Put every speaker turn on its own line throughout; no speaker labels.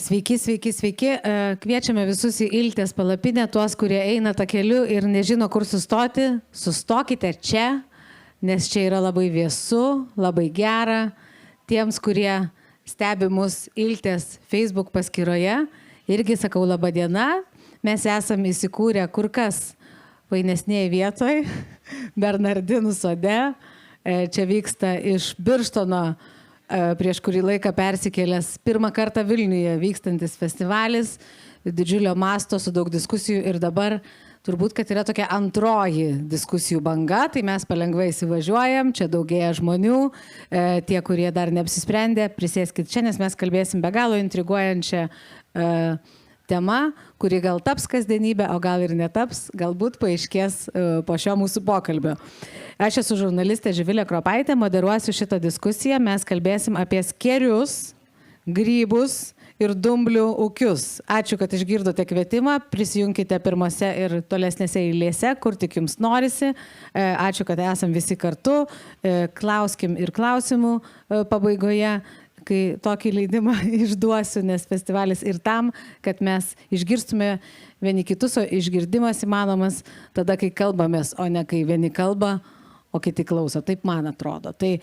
Sveiki, sveiki, sveiki. Kviečiame visus į Iltės palapinę, tuos, kurie eina tą keliu ir nežino, kur sustoti. Sustokite čia, nes čia yra labai vėsu, labai gera. Tiems, kurie stebi mus Iltės Facebook paskyroje, irgi sakau laba diena. Mes esame įsikūrę kur kas vainesnėje vietoje, Bernardinų sode. Čia vyksta iš Birštono prieš kurį laiką persikėlęs pirmą kartą Vilniuje vykstantis festivalis, didžiulio masto su daug diskusijų ir dabar turbūt, kad yra tokia antroji diskusijų banga, tai mes palengvai įsivažiuojam, čia daugėja žmonių, tie, kurie dar neapsisprendė, prisėskit čia, nes mes kalbėsim be galo intriguojančią tema, kuri gal taps kasdienybė, o gal ir netaps, galbūt paaiškės po šio mūsų pokalbio. Aš esu žurnalistė Živilė Kropaitė, moderuosiu šitą diskusiją, mes kalbėsim apie skėrius, grybus ir dumblių ūkius. Ačiū, kad išgirdote kvietimą, prisijunkite pirmose ir tolesnėse eilėse, kur tik jums norisi. Ačiū, kad esam visi kartu, klauskim ir klausimų pabaigoje, kai tokį leidimą išduosiu, nes festivalis ir tam, kad mes išgirstume vieni kitus, o išgirdimas įmanomas tada, kai kalbamės, o ne kai vieni kalba, o kiti klauso. Taip man atrodo. Tai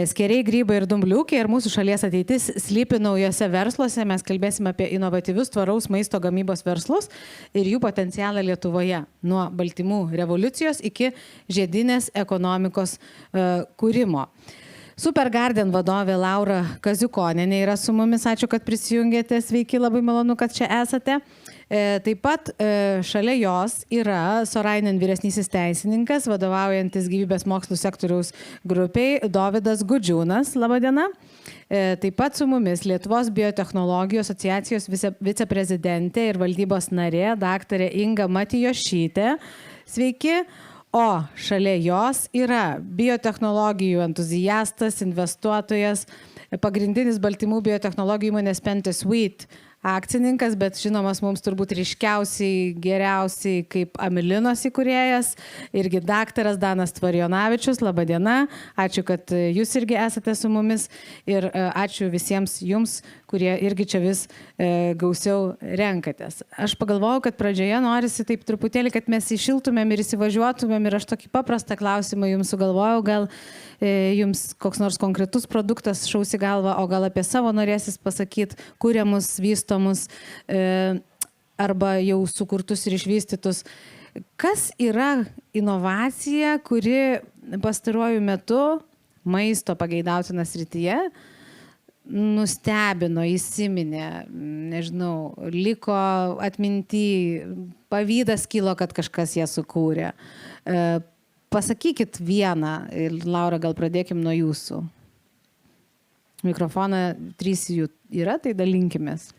skėriai, grybai ir dumbliukai ir mūsų šalies ateitis slypi naujose versluose. Mes kalbėsime apie inovatyvius tvaraus maisto gamybos verslus ir jų potencialą Lietuvoje. Nuo baltymų revoliucijos iki žiedinės ekonomikos kūrimo. Super Garden vadovė Laura Kaziukonienė yra su mumis. Ačiū, kad prisijungėte. Sveiki, labai malonu, kad čia esate. Taip pat šalia jos yra Sorainen vyresnysis teisininkas, vadovaujantis gyvybės mokslų sektoriaus grupiai Dovydas Gudžiūnas. Labą dieną. Taip pat su mumis Lietuvos biotechnologijų asociacijos viceprezidentė ir valdybos narė, daktarė Inga Matijošytė. Sveiki. O šalia jos yra biotechnologijų entuziastas, investuotojas, pagrindinis baltymų biotechnologijų įmonės Pentasweet akcininkas, bet žinomas mums turbūt ryškiausiai, geriausiai kaip Amilinos įkūrėjas, irgi daktaras Danas Tvarijonavičius. Labą dieną. Ačiū, kad jūs irgi esate su mumis ir ačiū visiems jums, kurie irgi čia vis gausiau renkatės. Aš pagalvojau, kad pradžioje norisi taip truputėlį, kad mes įšiltumėm ir įsivažiuotumėm ir aš tokį paprastą klausimą jums sugalvojau, gal jums koks nors konkretus produktas šausi galva, o gal apie savo norėsis pasakyti, kuriamus, vystomus arba jau sukurtus ir išvystytus. Kas yra inovacija, kuri pastaruoju metu maisto pageidautina srityje nustebino, įsiminė, nežinau, liko atminty, pavydas kilo, kad kažkas ją sukūrė. Pasakykit vieną, ir Laura, gal pradėkim nuo jūsų. Mikrofoną 3 jų yra, tai dalinkimės.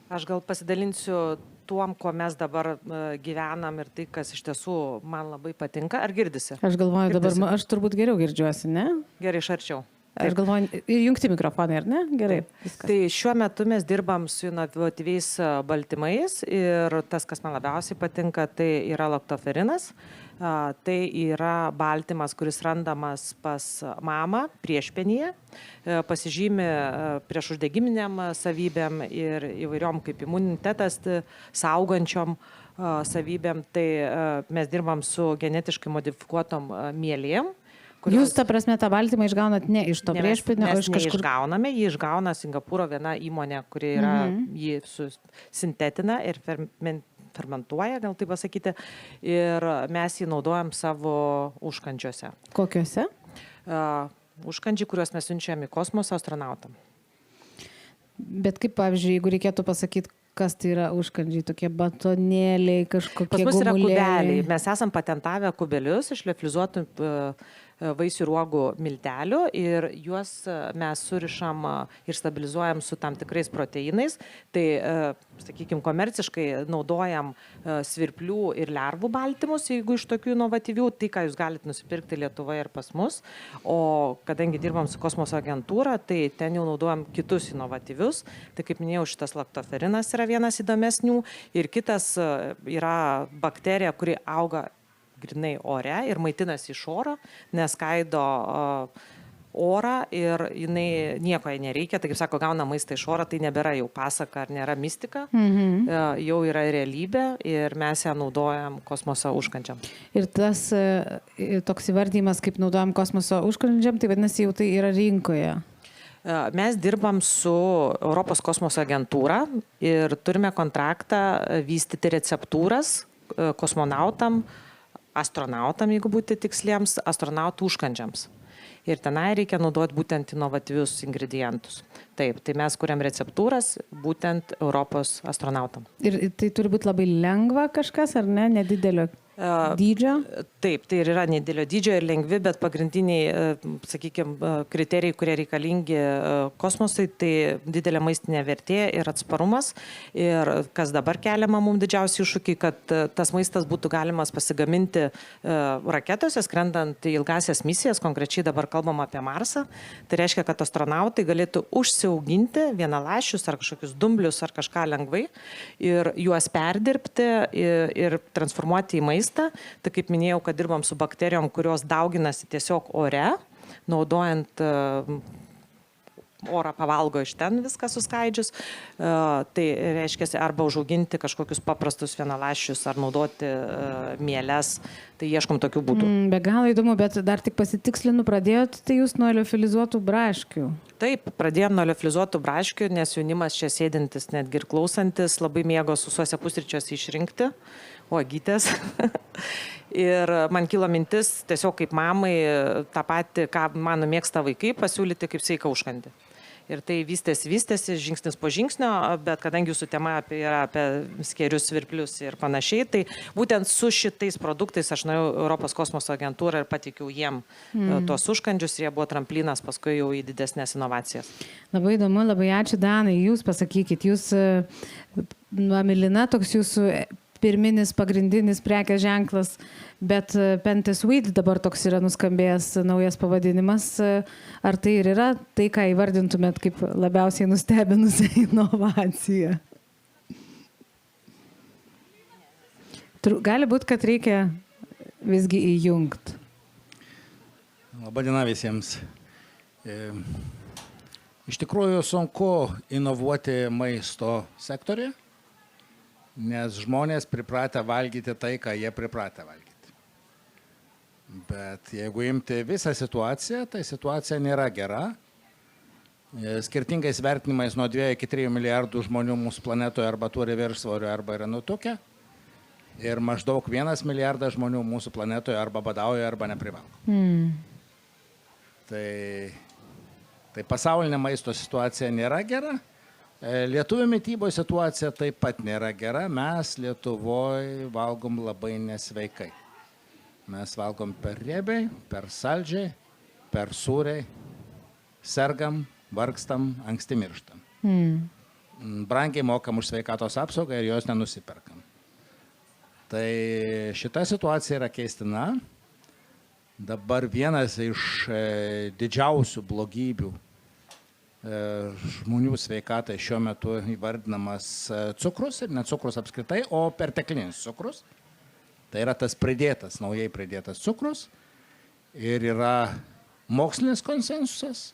Aš gal pasidalinsiu tuom, ko mes dabar gyvenam ir tai, kas iš tiesų man labai patinka. Ar girdisi?
Aš galvoju, dabar aš turbūt geriau girdžiuosi, ne?
Gerai, iš arčiau.
Aš galvoju, ir jungti mikrofonai, ar ne? Gerai. Viskas.
Tai šiuo metu mes dirbam su inovatyviais baltymais ir tas, kas man labiausiai patinka, tai yra laktoferinas. Tai yra baltymas, kuris randamas pas mamą priešpenyje, pasižymi prieš uždegiminiam savybėm ir įvairiom kaip imunitetas saugančiom savybėm. Tai mes dirbam su genetiškai modifikuotom mielėm.
Jūs, ta prasme, tą baltymą išgaunat ne iš to priešpenio, o iš kažkur?
Išgauname, jį išgauna Singapūro viena įmonė, kuri yra, jį sintetina ir fermentuoja, gal taip pasakyti, ir mes jį naudojam savo užkandžiuose.
Kokiuose?
Užkandžiai, kuriuos mes siunčiam į kosmosą astronautam.
Bet kaip, pavyzdžiui, jeigu reikėtų pasakyti, kas tai yra užkandžiai, tokie batonėliai, kažkokie gumulėliai?
Pas mus yra kubeliai. Mes esam patentavę kubelius iš liofilizuotų vaisių ruogų miltelių ir juos mes surišam ir stabilizuojam su tam tikrais proteinais. Tai, sakykime, komerciškai naudojam svirplių ir lervų baltymus, jeigu iš tokių inovatyvių, tai ką jūs galite nusipirkti Lietuvoje ir pas mus. O kadangi dirbam su kosmoso agentūra, tai ten jau naudojam kitus inovatyvius. Tai kaip minėjau, šitas laktoferinas yra vienas įdomesnių ir kitas yra bakterija, kuri auga grinai ore ir maitinasi iš oro, neskaido orą ir jinai nieko jai nereikia, tai kaip sako, gauna maistą iš oro, tai nebėra jau pasaka ar nėra mistika, jau yra realybė ir mes ją naudojam kosmoso užkandžiam.
Ir tas toks įvardymas, kaip naudojam kosmoso užkandžiam, tai vadinasi, jau tai yra rinkoje.
Mes dirbam su Europos kosmoso agentūra ir turime kontraktą vystyti receptūras kosmonautam, astronautam, jeigu būti tiksliems, astronautų užkandžiams. Ir tenai reikia naudoti būtent inovatyvius ingredientus. Taip, tai mes kuriam receptūras būtent Europos astronautam.
Ir tai turi būti labai lengva kažkas, ar ne, nedidelio dydžio?
Taip, tai ir yra nedidelio dydžio ir lengvi, bet pagrindiniai, sakykime, kriterijai, kurie reikalingi kosmosui, tai didelė maistinė vertė ir atsparumas. Ir kas dabar keliama mums didžiausiai iššūkiai, kad tas maistas būtų galimas pasigaminti raketose, skrendant į ilgasias misijas, konkrečiai dabar kalbam apie Marsą. Tai reiškia, kad astronautai galėtų užsiauginti vienaląsčius ar kažkokius dumblius ar kažką lengvai ir juos perdirbti ir transformuoti į maistą. Tai kaip minėjau, kad dirbam su bakterijom, kurios dauginasi tiesiog ore, naudojant orą pavalgo iš ten viską suskaidžius. Tai reiškia arba užauginti kažkokius paprastus vienaląsčius ar naudoti mieles. Tai ieškom tokių būdų.
Be galo įdomu, bet dar tik pasitikslinu, pradėjot tai jūs nuo liofilizuotų braškių.
Taip, pradėjom nuo liofilizuotų braškių, nes jaunimas čia sėdintis, netgi ir klausantis, labai mėgo susuose pusryčiuose išrinkti uogytės. Ir man kilo mintis tiesiog kaip mamai tą patį, ką mano mėgsta vaikai, pasiūlyti kaip sveiką užkandį. Ir tai vystėsi žingsnis po žingsnio, bet kadangi jūsų tema yra apie skėrius, svirplius ir panašiai, tai būtent su šitais produktais aš nuėjau Europos kosmoso agentūrą ir patikiau jiem tuos užkandžius ir jie buvo tramplinas paskui jau į didesnės inovacijas.
Labai įdomu, labai ačiū, Danai. Jūs pasakykit, jūs, Milina, toks jūsų pirminis, pagrindinis prekės ženklas, bet Pentasweet dabar toks yra nuskambėjęs naujas pavadinimas. Ar tai ir yra tai, ką įvardintumėt kaip labiausiai nustebinusią inovaciją? Gali būti, kad reikia visgi įjungti.
Labadiena visiems. Iš tikrųjų sunku inovuoti maisto sektoriuje, nes žmonės pripratę valgyti tai, ką jie pripratę valgyti. Bet jeigu imti visą situaciją, tai situacija nėra gera. Skirtingais vertinimais nuo 2 iki 3 milijardų žmonių mūsų planetoje arba turi viršsvorio, arba yra nutukę. Ir maždaug 1 milijardas žmonių mūsų planetoje arba badauja, arba neprivalgo. Tai pasaulinė maisto situacija nėra gera. Lietuvių mityboje situacija taip pat nėra gera. Mes Lietuvoje valgom labai nesveikai. Mes valgom per riebiai, per saldžiai, per sūriai, sergam, vargstam, anksti mirštam. Brangiai mokam už sveikatos apsaugą ir jos nenusiperkam. Tai šita situacija yra keistina. Dabar vienas iš didžiausių blogybių žmonių sveikatai šiuo metu įvardinamas cukrus ir ne cukrus apskritai, o perteklinis cukrus. Tai yra tas pridėtas, naujai pridėtas cukrus ir yra mokslinis konsensusas,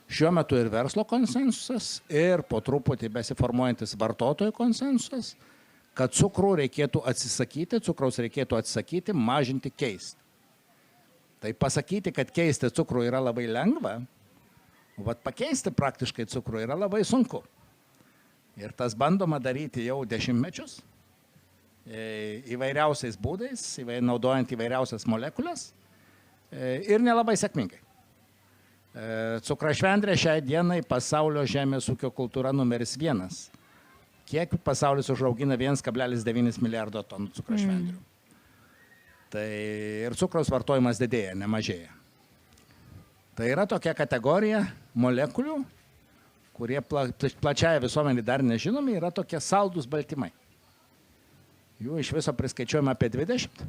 šiuo metu ir verslo konsensusas ir po truputį besiformuojantis vartotojų konsensusas, kad cukraus reikėtų atsisakyti, mažinti, keisti. Tai pasakyti, kad keisti cukrų yra labai lengva, pakeisti praktiškai cukrų yra labai sunku. Ir tas bandoma daryti jau dešimtmečius, įvairiausiais būdais, naudojant įvairiausias molekulės ir nelabai sėkmingai. Cukrašvendrė šiai dienai pasaulio žemės ūkio kultūra numeris 1. Kiek pasaulis užaugina 1,9 milijardo tonų cukrašvendrių. Tai ir cukraus vartojimas didėja, nemažėja. Tai yra tokia kategorija molekulių, kurie plačiai visuomenį dar nežinomi, yra tokie saldūs baltymai. Jų iš viso priskaičiuojame apie 20.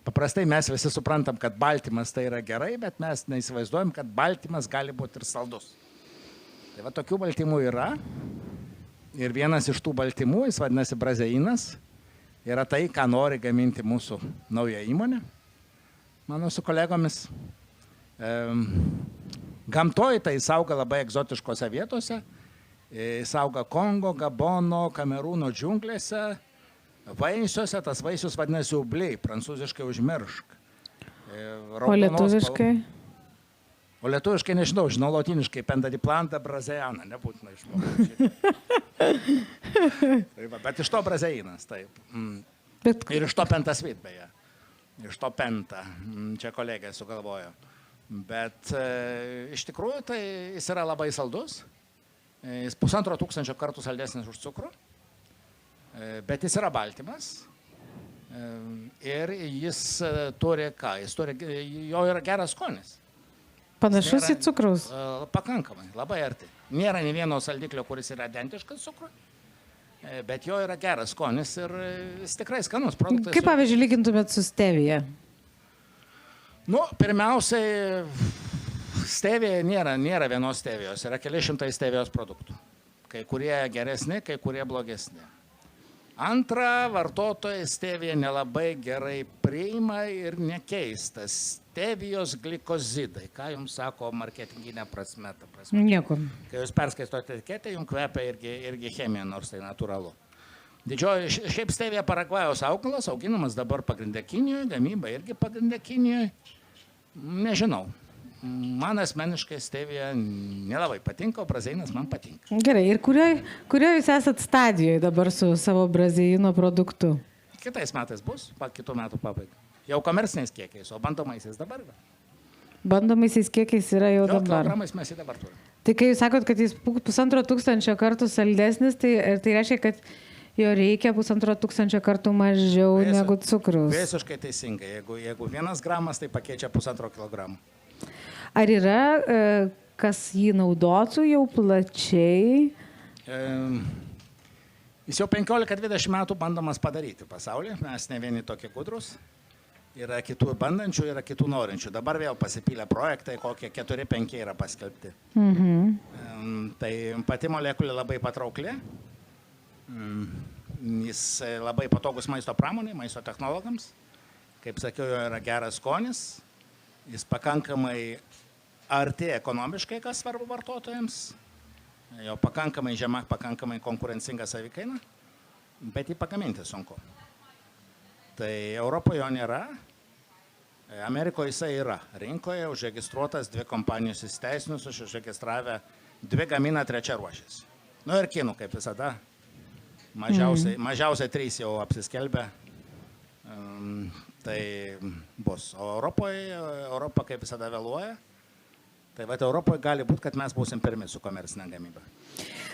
Paprastai mes visi suprantam, kad baltymas tai yra gerai, bet mes neįsivaizduojam, kad baltymas gali būti ir saldus. Tai va tokių baltymų yra. Ir vienas iš tų baltymų, jis vadinasi brazeinas, yra tai, ką nori gaminti mūsų nauja įmonė, mano su kolegomis. Gamtoje tai jis auga labai egzotiškose vietose. Jis auga Kongo, Gabono, Kamerūno džiunglėse. Vaisiuose tas vaisius vadinasi ubliai, prancūziškai užmiršk.
O lietuviškai?
O lietuviškai nežinau, žinau lotiniškai Pendadiplanta braziana, nebūtina išmokti. Bet iš to brazeinas, taip. Ir iš to pentasvit, beje. Iš to penta. Čia kolegė sugalvojo. Bet iš tikrųjų tai jis yra labai saldus. Jis 1500 kartų saldesnis už cukrų. Bet jis yra baltymas. Ir jis turi ką? Jo yra geras skonis.
Panašus į cukraus?
Pakankamai, labai arti. Nėra nei vieno saldiklio, kuris yra identiškas cukrui, bet jo yra geras skonis ir jis tikrai skanus produktas.
Kaip pavyzdžiui lygintumėt su stevija?
Nu, pirmiausiai, stevija nėra vienos stevijos, yra keli šimtai stevijos produktų. Kai kurie geresni, kai kurie blogesni. Antra, vartotojai steviją nelabai gerai priima ir nekeista. Stevijos glikozidai. Ką jums sako marketinginė prasme?
Niekur.
Kai jūs perskaistote etiketę, jums kvepia irgi chemija, nors tai natūralu. Didžioji, šiaip stevija Paragvajaus augalas, auginamas dabar pagrindė Kinijoje, gamyba irgi pagrindė Kinijoje. Nežinau. Man asmeniškai stevija nelabai patinka, o brazeinas man patinka.
Gerai, ir kurioje jūs esat stadijoje dabar su savo brazeino produktu?
Kitais metais bus, kitų metų pabaiga. Jau komerciniais kiekiais, o bandomaisiais dabar yra.
Bandomaisiais kiekiais yra jau dabar.
Kilogramais mes jį dabar turime.
Tai kai jūs sakot, kad jis 1500 kartų saldesnis, tai reiškia, kad jo reikia 1500 kartų mažiau negu cukrus.
Visiškai teisingai. Jeigu 1 gramas, tai pakeičia 1,5 kilogramo.
Ar yra, kas jį naudotų jau plačiai?
Jis jau 15-20 metų bandomas padaryti pasaulyje, mes ne vieni tokie gudrus. Yra kitų bandančių, yra kitų norinčių. Dabar vėl pasipylė projektai, kokie 4-5 yra paskelbti. Tai pati molekulė labai patraukli. Jis labai patogus maisto pramonai, maisto technologams. Kaip sakiau, jo yra geras skonis. Jis pakankamai arti ekonomiškai, kas svarbu vartotojams. Jo pakankamai žema, pakankamai konkurencinga savikaina, bet jį pagaminti sunku. Tai Europoje jo nėra, Amerikoje jisai yra. Rinkoje užregistruotas 2 kompanijos įsteisinusios, užregistravę 2 gamina, 3 ruošiasi. Nu ir kinų, kaip visada, mažiausiai 3 jau apsiskelbė. Tai bus. O Europa kaip visada vėluoja. Tai vat Europoje gali būti, kad mes būsim pirmi su komercinė gamyba.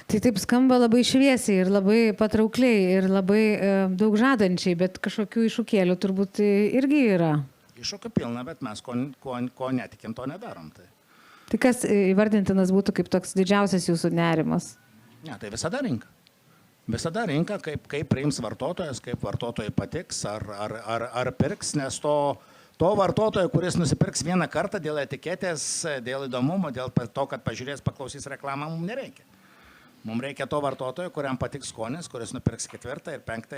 Tai taip skamba labai šviesiai ir labai patraukliai ir labai daug žadančiai, bet kažkokių iššūkėlių turbūt irgi yra.
Iššūkių pilna, bet mes ko netikim, to nedarom.
Tai kas įvardintinas būtų kaip toks didžiausias jūsų nerimas?
Ne, tai visada rinka. Visada rinka, kaip priims vartotojas, kaip vartotojai patiks, ar pirks, nes to vartotojo, kuris nusipirks 1 kartą dėl etiketės, dėl įdomumo, dėl to, kad pažiūrės, paklausys reklamą, mums nereikia. Mums reikia to vartotojo, kuriam patiks skonis, kuris nupirks 4., 5.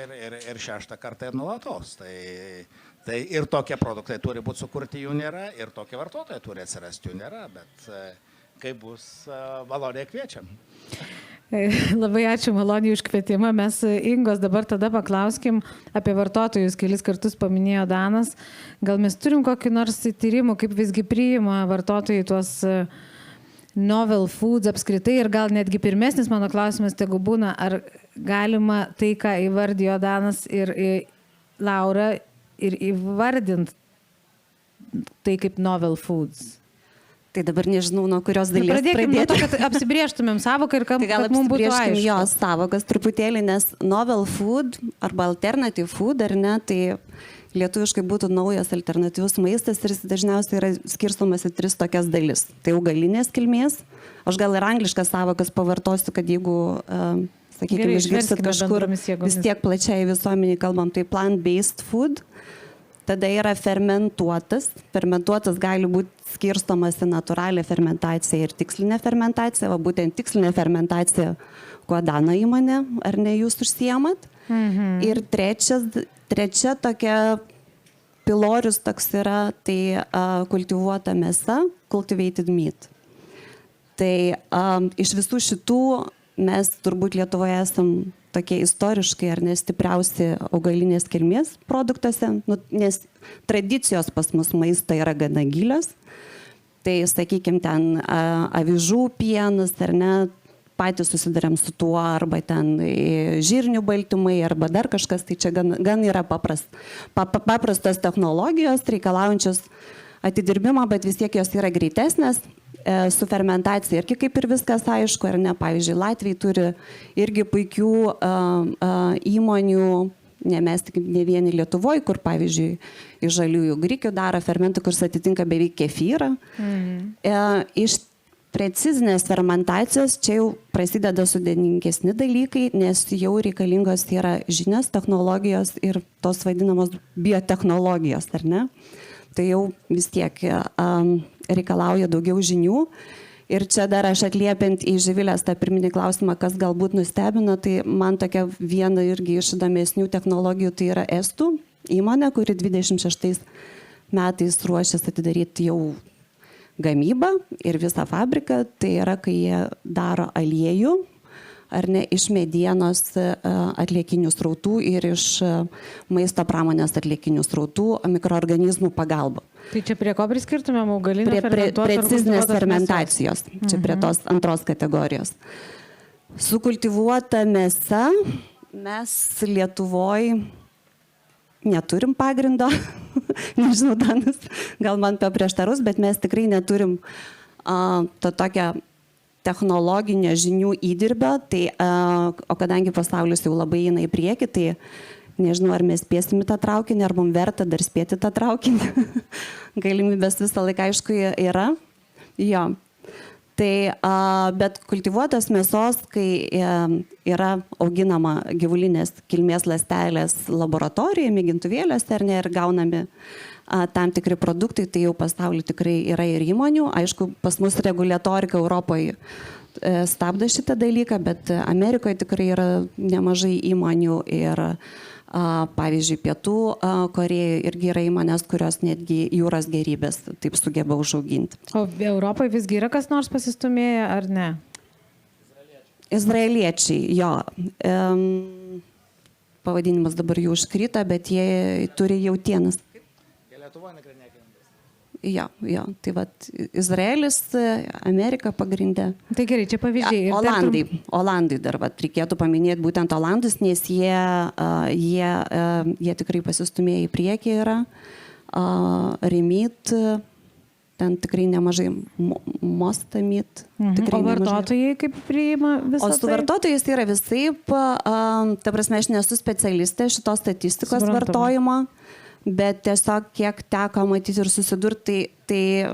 ir 6. kartą ir nuolatos. Tai ir tokie produktai turi būti sukurti, jų nėra, ir tokie vartotojai turi atsirasti, jų nėra, bet kaip bus, maloniai kviečiam.
Labai ačiū maloniai už kvietimą. Mes Ingos dabar tada paklauskim apie vartotojus, kelis kartus paminėjo Danas. Gal mes turim kokį nors tyrimų, kaip visgi priima vartotojai tuos novel foods apskritai ir gal netgi pirmesnis mano klausimas tegu būna, ar galima tai, ką įvardijo Danas ir Laura, ir įvardint tai kaip novel foods.
Tai dabar nežinau, nuo kurios dalies
pradėti. Nuo to, kad apsibrėžtumėm savoką ir kad mums būtų aišku.
Jos savokas truputėlį, nes novel food arba alternative food, ar ne, tai lietuviškai būtų naujas alternatyvus maistas ir jis dažniausiai yra skirstomas į 3 tokias dalis. Tai augalinės kilmės, aš gal ir angliškas savokas pavartosiu, kad jeigu, sakykime, išgirsit kažkur vis tiek plačiai visuomeniai kalbam, tai plant-based food. Tada yra fermentuotas. Fermentuotas gali būti skirstomas į natūralią fermentaciją ir tikslinę fermentaciją. Va būtent tikslinė fermentacija, kuo Dana įmonė, ar ne jūs užsiemat. Ir trečia tokia pilorius toks yra, tai kultivuota mėsa, cultivated meat. Tai iš visų šitų mes turbūt Lietuvoje esam tokie istoriškai ar nestipriausi augalinės kilmės produktuose, nes tradicijos pas mus maisto yra gana gilios. Tai, sakykime, ten avižų pienas, ar ne, patys susidarėm su tuo, arba ten žirnių baltymai, arba dar kažkas, tai čia gan yra paprastos technologijos, reikalaujančios atidirbimo, bet vis tiek jos yra greitesnės, su fermentacija irgi kaip ir viskas aišku, ar ne, pavyzdžiui, Latviai turi irgi puikių įmonių, ne mes tik ne vieni Lietuvoje, kur, pavyzdžiui, iš žaliųjų grikių daro fermentų, kuris atitinka beveik kefyrą. Iš precizinės fermentacijos čia jau prasideda sudėtingesni dalykai, nes jau reikalingos yra žinios, technologijos ir tos vadinamos biotechnologijos, ar ne? Tai jau vis tiek reikalauja daugiau žinių. Ir čia dar aš atliepiant į Živilės tą pirminį klausimą, kas galbūt nustebino, tai man tokia viena irgi iš įdomesnių technologijų, tai yra estų įmonė, kuri 26 metais ruošiasi atidaryti jau gamybą ir visą fabriką. Tai yra, kai jie daro aliejų, ar ne, iš medienos atliekinių srautų ir iš maisto pramonės atliekinių srautų mikroorganizmų pagalba.
Tai čia prie ko priskirtumėm augalinę fermentuotą?
Precizinės fermentacijos. Čia prie tos antros kategorijos. Sukultivuota mėsa mes Lietuvoje neturim pagrindo. Nežinau, Danas, gal man paprieštarus, bet mes tikrai neturim to tokią technologinio žinių įdirbio, tai, o kadangi pasaulis jau labai eina į priekį, tai nežinau, ar mes spėsim į tą traukinį, ar mums verta dar spėti tą traukinį. Galimybės visą laiką, aišku, yra. Jo. Tai, bet kultivuotos mėsos, kai yra auginama gyvulinės kilmės ląstelės laboratorijoje, mėgintuvėliuose, ar ne, ir gaunami tam tikri produktai, tai jau pasaulyje tikrai yra ir įmonių. Aišku, pas mus reguliatorika Europoje stabdo šitą dalyką, bet Amerikoje tikrai yra nemažai įmonių ir, pavyzdžiui, Pietų Korėjoje irgi yra įmonės, kurios netgi jūros gėrybės taip sugeba užauginti.
O Europoje visgi yra kas nors pasistumėję, ar ne?
Izraeliečiai, jo. Pavadinimas dabar jų užkrita, bet jie turi jautienas.
Lietuvoje nagrinėkime.
Jo. Tai vat Izraelis, Amerika pagrindė.
Tai gerai, čia pavyzdžiai.
Olandai dar reikėtų paminėti būtent Olandus, nes jie tikrai pasistumėję į priekį yra. Remit, ten tikrai nemažai mostamit.
O vartotojai kaip priima visą tai?
O su vartotojais tai yra visaip, ta prasme, aš nesu specialistė šitos statistikos vartojimo. Bet tiesiog kiek teko matyti ir susidurti, tai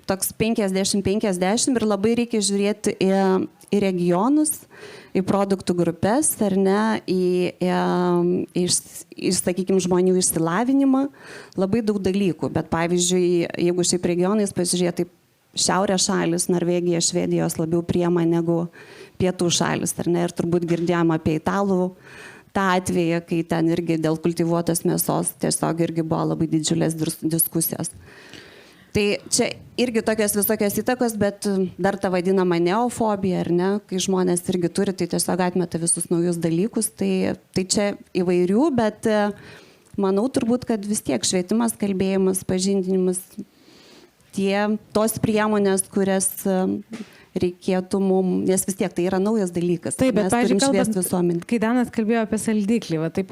toks 50-50 ir labai reikia žiūrėti į regionus, į produktų grupės, ar ne, į sakykime, žmonių išsilavinimą, labai daug dalykų. Bet pavyzdžiui, jeigu šiaip regionais pasižiūrėti, tai šiaurės šalis, Norvegija, Švedijos labiau priema negu pietų šalis, ar ne, ir turbūt girdėjom apie italų tą atveją, kai ten irgi dėl kultivuotos mėsos tiesiog irgi buvo labai didžiulės diskusijos. Tai čia irgi tokios visokios įtakos, bet dar ta vadinama neofobija, ar ne, kai žmonės irgi turi, tai tiesiog atmeta visus naujus dalykus, tai čia įvairių, bet manau turbūt, kad vis tiek švietimas, kalbėjimas, pažindinimas, tos priemonės, kurias reikėtų mums, nes vis tiek tai yra naujas dalykas.
Taip, bet,
mes turim šviesti visuomenį.
Kai Danas kalbėjo apie saldiklį, taip,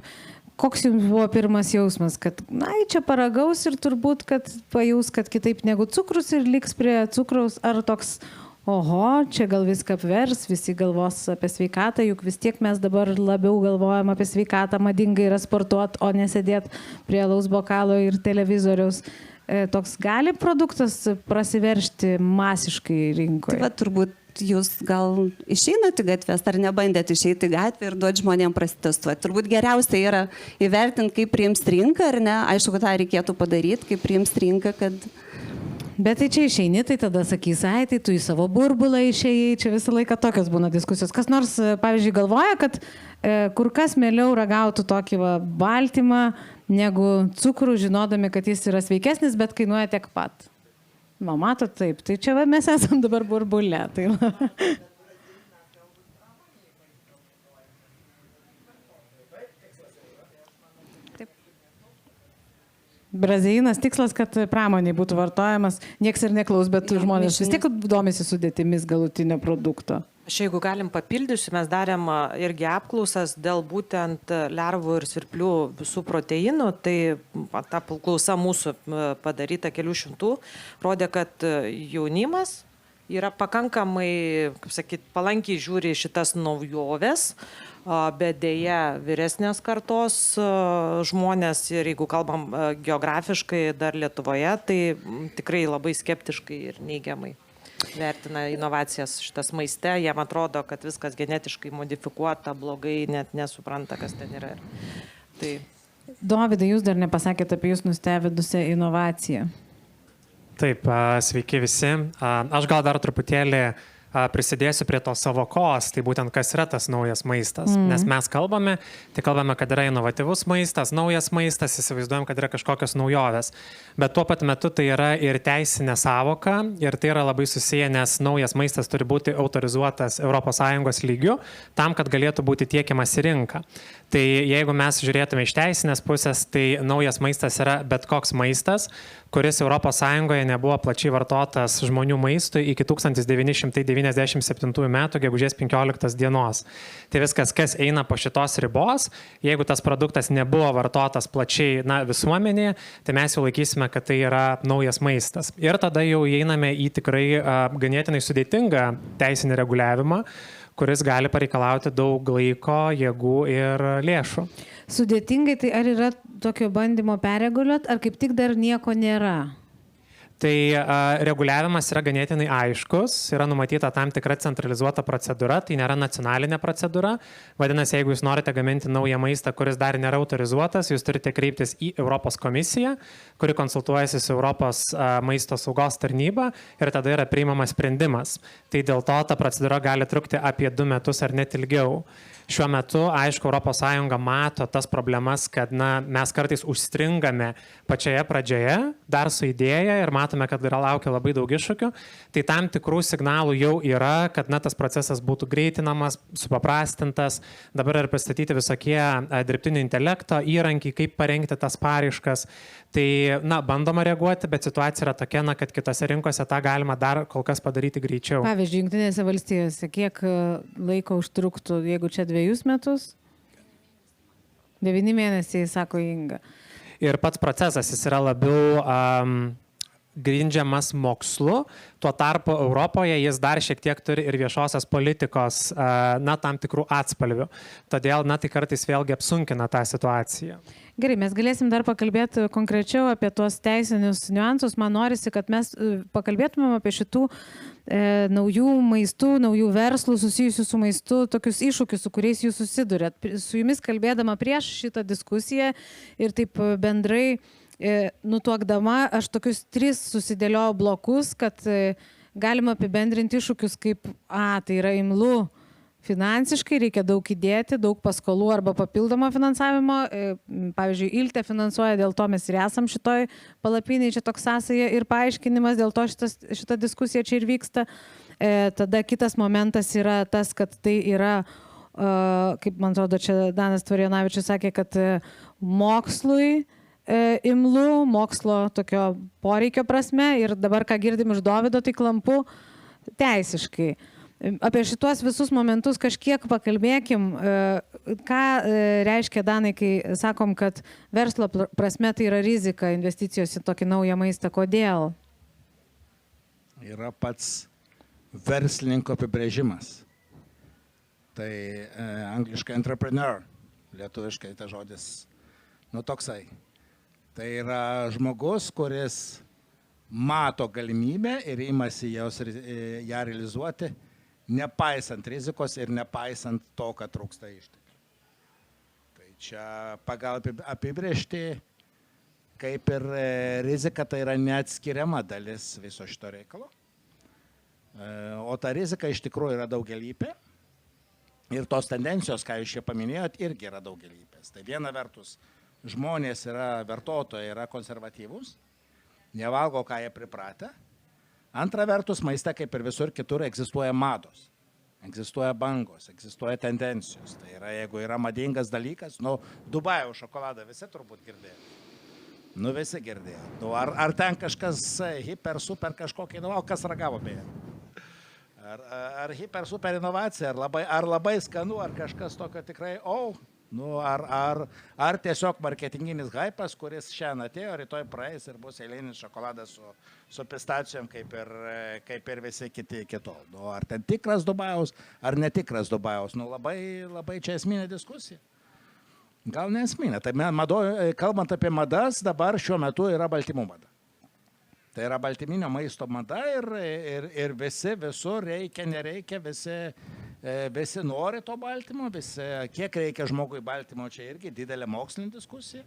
koks jums buvo pirmas jausmas, kad, čia paragaus ir turbūt, kad pajus, kad kitaip negu cukrus ir liks prie cukraus, ar toks, oho, čia gal viską apvers, visi galvos apie sveikatą, juk vis tiek mes dabar labiau galvojam apie sveikatą, madingai yra sportuoti, o nesėdėti prie alaus bokalo ir televizoriaus. Toks gali produktas prasiveršti masiškai rinkoje?
Tai va, turbūt jūs gal išeinate gatvės ar nebandėte išeiti į gatvę ir duoti žmonėms prasitestuoti. Turbūt geriausia yra įvertinti, kaip priims rinką, ar ne? Aišku, tą reikėtų padaryti, kaip priims rinką, kad...
Bet tai čia išeini, tai tada sakys, tai tu į savo burbulą išėjai, čia visą laiką tokios būna diskusijos. Kas nors, pavyzdžiui, galvoja, kad kur kas mieliau ragautų tokį baltymą, negu cukrų, žinodami, kad jis yra sveikesnis, bet kainuoja tiek pat. Va, matot, taip. Tai čia va, mes esam dabar burbule. Tai Brazeinas tikslas, kad pramoniai būtų vartojamas, nieks ir neklaus, bet žmonės vis tiek domisi sudėtimis galutinio produkto.
Aš jeigu galim papildysiu, mes darėm irgi apklausas dėl būtent lervų ir svirplių visų proteinų, tai ta apklausa mūsų padaryta kelių šimtų, rodė, kad jaunimas yra pakankamai, kaip sakyt, palankiai žiūri šitas naujoves, bet dėja vyresnės kartos žmonės ir jeigu kalbam geografiškai dar Lietuvoje, tai tikrai labai skeptiškai ir neigiamai vertina inovacijas šitas maiste. Jiem atrodo, kad viskas genetiškai modifikuota, blogai, net nesupranta, kas ten yra. Tai...
Dovydai, jūs dar nepasakėte apie jūs nustebinusią inovaciją.
Taip, sveiki visi. Aš gal dar truputėlį prisidėsiu prie to savokos, tai būtent kas yra tas naujas maistas. Nes mes kalbame, kad yra inovatyvus maistas, naujas maistas, įsivaizduojam, kad yra kažkokios naujovės. Bet tuo pat metu tai yra ir teisinė savoka ir tai yra labai susiję, nes naujas maistas turi būti autorizuotas ES lygiu tam, kad galėtų būti tiekiamas į rinką. Tai jeigu mes žiūrėtume iš teisinės pusės, tai naujas maistas yra bet koks maistas, kuris ES nebuvo plačiai vartotas žmonių maistui iki 1997 metų gegužės 15 dienos. Tai viskas, kas eina po šitos ribos, jeigu tas produktas nebuvo vartotas plačiai visuomenėje, tai mes jau laikysime, kad tai yra naujas maistas. Ir tada jau einame į tikrai ganėtinai sudėtingą teisinį reguliavimą, kuris gali pareikalauti daug laiko, jėgų ir lėšų.
Sudėtingai, tai ar yra tokio bandymo perreguliuoti, ar kaip tik dar nieko nėra?
Tai reguliavimas yra ganėtinai aiškus, yra numatyta tam tikra centralizuota procedūra, tai nėra nacionalinė procedūra. Vadinasi, jeigu jūs norite gaminti naują maistą, kuris dar nėra autorizuotas, jūs turite kreiptis į Europos komisiją, kuri konsultuojasi su Europos maisto saugos tarnyba ir tada yra priimamas sprendimas. Tai dėl to ta procedūra gali trukti apie 2 metus ar net ilgiau. Šiuo metu, aišku, ES mato tas problemas, kad mes kartais užstringame pačioje pradžioje, dar su idėja ir matome, kad yra laukia labai daug iššūkių. Tai tam tikrų signalų jau yra, kad tas procesas būtų greitinamas, supaprastintas. Dabar yra pristatyti visokie dirbtinio intelekto įrankiai, kaip parengti tas paraiškas. Tai, bandoma reaguoti, bet situacija yra tokia, kad kitose rinkose tą galima dar kol kas padaryti greičiau.
Pavyzdžiui, Jungtinėse valstijose, kiek laiko užtruktų, jeigu čia 2 metus? 9 mėnesiai, sako Inga.
Ir pats procesas, jis yra labiau grindžiamas mokslu, tuo tarpu Europoje jis dar šiek tiek turi ir viešosios politikos, tam tikrų atspalvių. Todėl, tai kartais vėlgi apsunkina tą situaciją.
Gerai, mes galėsim dar pakalbėti konkrečiau apie tuos teisinius niuansus. Man norisi, kad mes pakalbėtumėm apie šitų naujų maistų, naujų verslų susijusių su maistu, tokius iššūkius, su kuriais jūs susidurėt. Su jumis kalbėdama prieš šitą diskusiją ir taip bendrai nutuokdama, aš tokius 3 susidėliojau blokus, kad galima apibendrinti iššūkius kaip, tai yra imlu finansiškai, reikia daug įdėti, daug paskolų arba papildomo finansavimo. Pavyzdžiui, Iltė finansuoja, dėl to mes ir esam šitoj palapiniai, čia toks sąsaja ir paaiškinimas, dėl to šita diskusija čia ir vyksta. Tada kitas momentas yra tas, kad tai yra, kaip man atrodo, čia Danas Tvarijonavičius sakė, kad mokslui imlu, mokslo tokio poreikio prasme ir dabar, ką girdim iš Dovydo, tai klampu teisiškai. Apie šitos visus momentus kažkiek pakalbėkim. Ką reiškia, Danai, kai sakom, kad verslo prasme tai yra rizika investicijos į tokį naują maistą? Kodėl?
Yra pats verslininko apibrėžimas. Tai angliškai entrepreneur, lietuviškai ta žodis, toksai. Tai yra žmogus, kuris mato galimybę ir imasi ją realizuoti, nepaisant rizikos ir nepaisant to, kad trūksta išteklių. Tai čia pagal apibrėžti, kaip ir rizika, tai yra neatskiriama dalis viso šito reikalo. O ta rizika iš tikrųjų yra daugialypė. Ir tos tendencijos, ką jūs čia paminėjot, irgi yra daugialypės. Tai viena vertus žmonės yra vartotojai, yra konservatyvūs, nevalgo, ką jie pripratę. Antra vertus, maiste, kaip ir visur kitur, egzistuoja mados. Egzistuoja bangos, egzistuoja tendencijos. Tai yra, jeigu yra madingas dalykas, Dubajaus šokoladą visi turbūt girdėjo. Visi girdėjo. Ar ten kažkas hiper, super kažkokį, kas ragavo beje? Ar hiper, super inovacija, ar labai skanu, ar kažkas tokio tikrai, ar tiesiog marketinginis hypas, kuris šiandien atėjo, rytoj praeis ir bus eilinis šokoladas su pistacijom, kaip ir visi kiti iki tol. Ar ten tikras Dubajaus, ar netikras Dubajaus. Labai čia esminė diskusija. Gal nesminė. Tai kalbant apie madas, dabar šiuo metu yra baltymų mada. Tai yra baltyminio maisto mada ir visi, visur reikia, nereikia, visi nori to baltymo, kiek reikia žmogui baltymo, čia irgi didelė mokslinė diskusija.